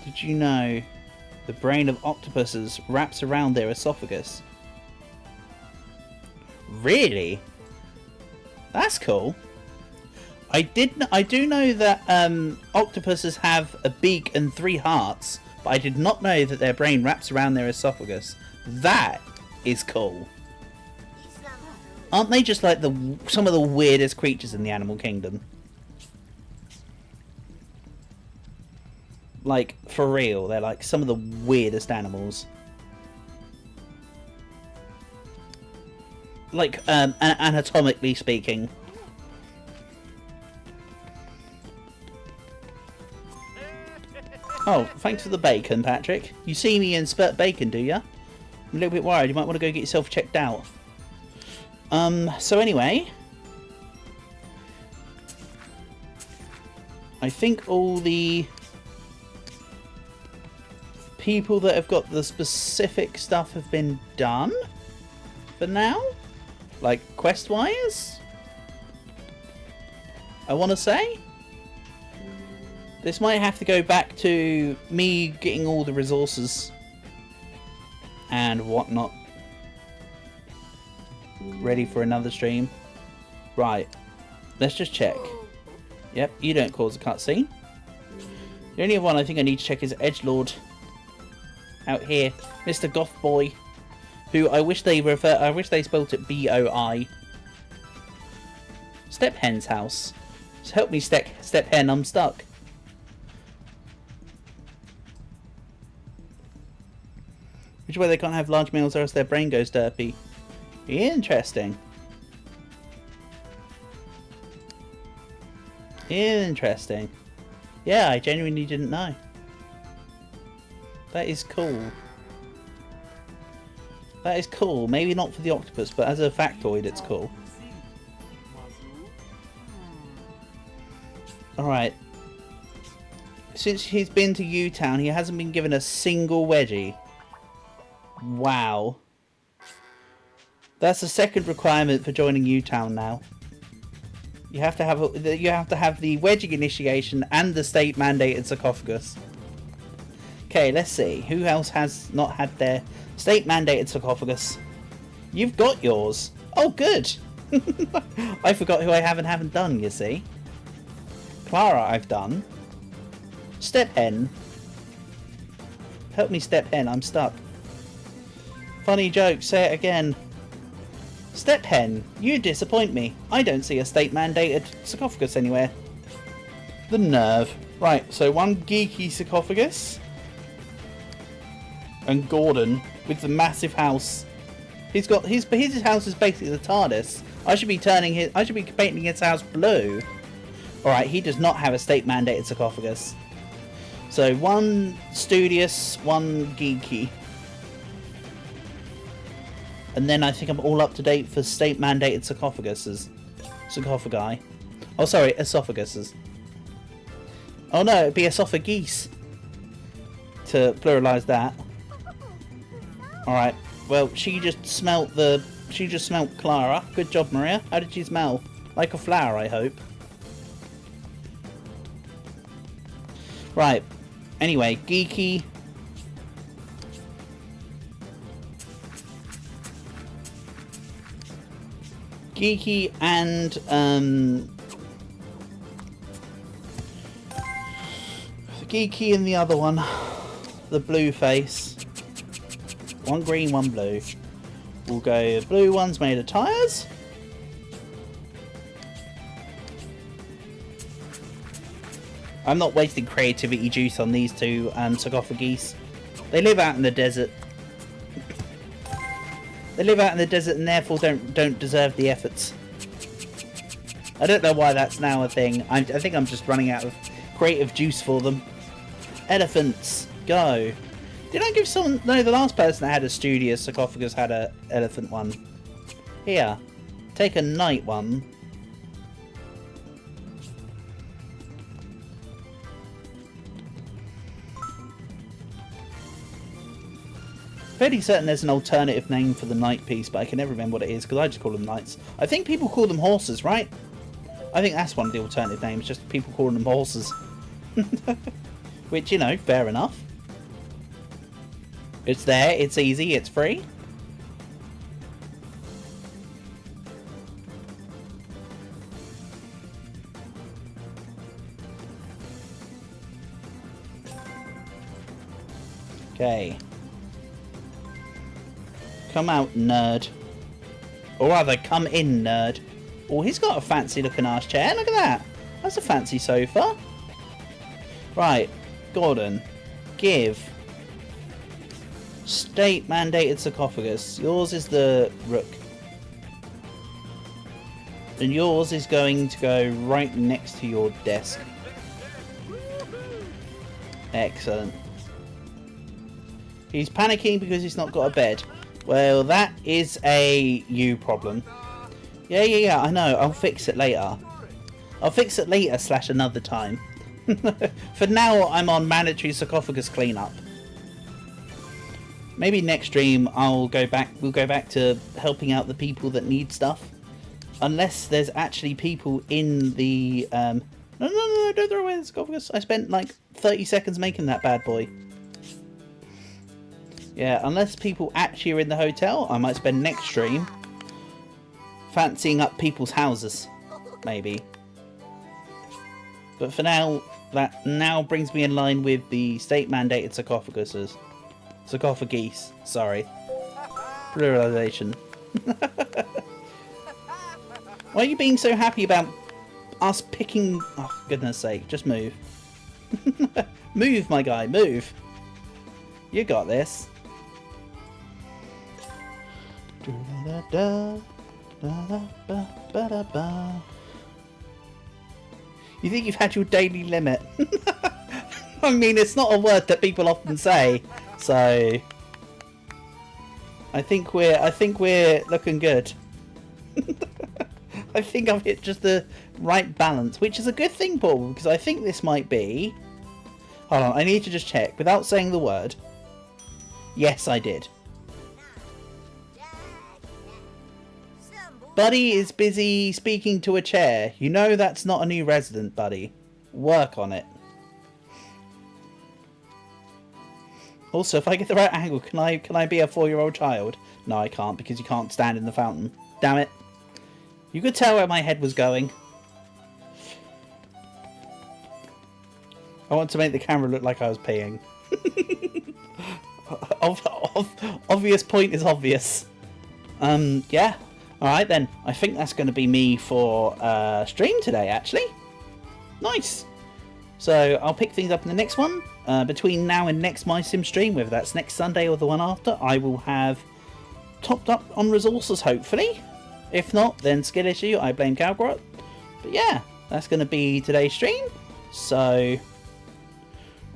Did you know the brain of octopuses wraps around their esophagus? Really? That's cool. I do know that octopuses have a beak and 3 hearts, but I did not know that their brain wraps around their esophagus. That is cool. Aren't they just like some of the weirdest creatures in the animal kingdom? Like, for real, they're like some of the weirdest animals. Like, anatomically speaking. Oh, thanks for the bacon, Patrick. You see me and spurt bacon, do ya? I'm a little bit worried. You might want to go get yourself checked out. So anyway, I think all the people that have got the specific stuff have been done for now, like quest-wise, I want to say. This might have to go back to me getting all the resources and whatnot ready for another stream. Right, let's just check. Yep, you don't cause a cutscene. The only one I think I need to check is Edgelord out here, Mr. Goth Boy, who I wish they spelt it B-O-I. Step Hen's house. Just help me, Step Hen, I'm stuck. Which way they can't have large meals or else their brain goes derpy. Interesting. Interesting. Yeah, I genuinely didn't know. That is cool. That is cool. Maybe not for the octopus, but as a factoid, it's cool. Alright. Since he's been to U-Town, he hasn't been given a single wedgie. Wow. That's the second requirement for joining U-Town now. You have to have the wedging initiation and the state mandated sarcophagus. Okay, let's see. Who else has not had their state mandated sarcophagus? You've got yours. Oh, good. I forgot who I haven't done, you see. Clara I've done. Step Hen. Help me, Step Hen, I'm stuck. Funny joke, say it again. Step Hen, you disappoint me. I don't see a state mandated sarcophagus anywhere. The nerve. Right, so one geeky sarcophagus. And Gordon with the massive house. He's got his house is basically the TARDIS. I should be painting his house blue. Alright, he does not have a state mandated sarcophagus. So one studious, one geeky. And then I think I'm all up to date for state mandated sarcophagi. Oh sorry, esophaguses. Oh no, it'd be esophageese. To pluralise that. Alright, well she just smelt Clara. Good job, Maria. How did she smell? Like a flower, I hope. Right. Anyway, geeky. Geeky and Geeky and the other one, the blue face. One green, one blue. We'll go blue one's made of tyres. I'm not wasting creativity juice on these two sarcophagus. They live out in the desert. They live out in the desert and therefore don't deserve the efforts. I don't know why that's now a thing. I think I'm just running out of creative juice for them. Elephants, go. Did I give someone... No, the last person that had a studious sarcophagus had a elephant one. Here, take a knight one. Fairly certain there's an alternative name for the knight piece, but I can never remember what it is because I just call them knights. I think people call them horses, right? I think that's one of the alternative names, just people calling them horses. Which, you know, fair enough. It's there, it's easy, it's free. Okay. Come out, nerd. Or rather, come in, nerd. Oh, he's got a fancy looking ass chair. Look at that. That's a fancy sofa. Right, Gordon. Give. State mandated sarcophagus. Yours is the rook. And yours is going to go right next to your desk. Excellent. He's panicking because he's not got a bed. Well, that is a you problem. Yeah, I know. I'll fix it later. I'll fix it later / another time. For now, I'm on mandatory sarcophagus cleanup. Maybe next stream we'll go back to helping out the people that need stuff. Unless there's actually people in the... No, don't throw away the sarcophagus. I spent like 30 seconds making that bad boy. Yeah, unless people actually are in the hotel, I might spend next stream fancying up people's houses. Maybe. But for now, that now brings me in line with the state-mandated sarcophaguses. Sarcophagus, sorry. Pluralization. Why are you being so happy about us picking... Oh, goodness sake, just move. Move, my guy, move. You got this. You think you've had your daily limit? I mean, it's not a word that people often say, so I think we're looking good. I think I've hit just the right balance, which is a good thing, Paul, because I think this might be... Hold on, I need to just check without saying the word. Yes, I did. Buddy is busy speaking to a chair. You know that's not a new resident, Buddy. Work on it. Also, if I get the right angle, can I be a 4-year-old child? No, I can't, because you can't stand in the fountain. Damn it. You could tell where my head was going. I want to make the camera look like I was peeing. Obvious point is obvious. Yeah. Alright then, I think that's going to be me for stream today, actually. Nice. So I'll pick things up in the next one. Between now and next MySim stream, whether that's next Sunday or the one after, I will have topped up on resources, hopefully. If not, then skill issue, I blame Calgrot. But yeah, that's going to be today's stream. So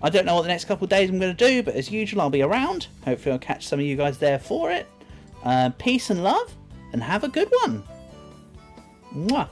I don't know what the next couple of days I'm going to do, but as usual, I'll be around. Hopefully I'll catch some of you guys there for it. Peace and love, and have a good one. Mwah.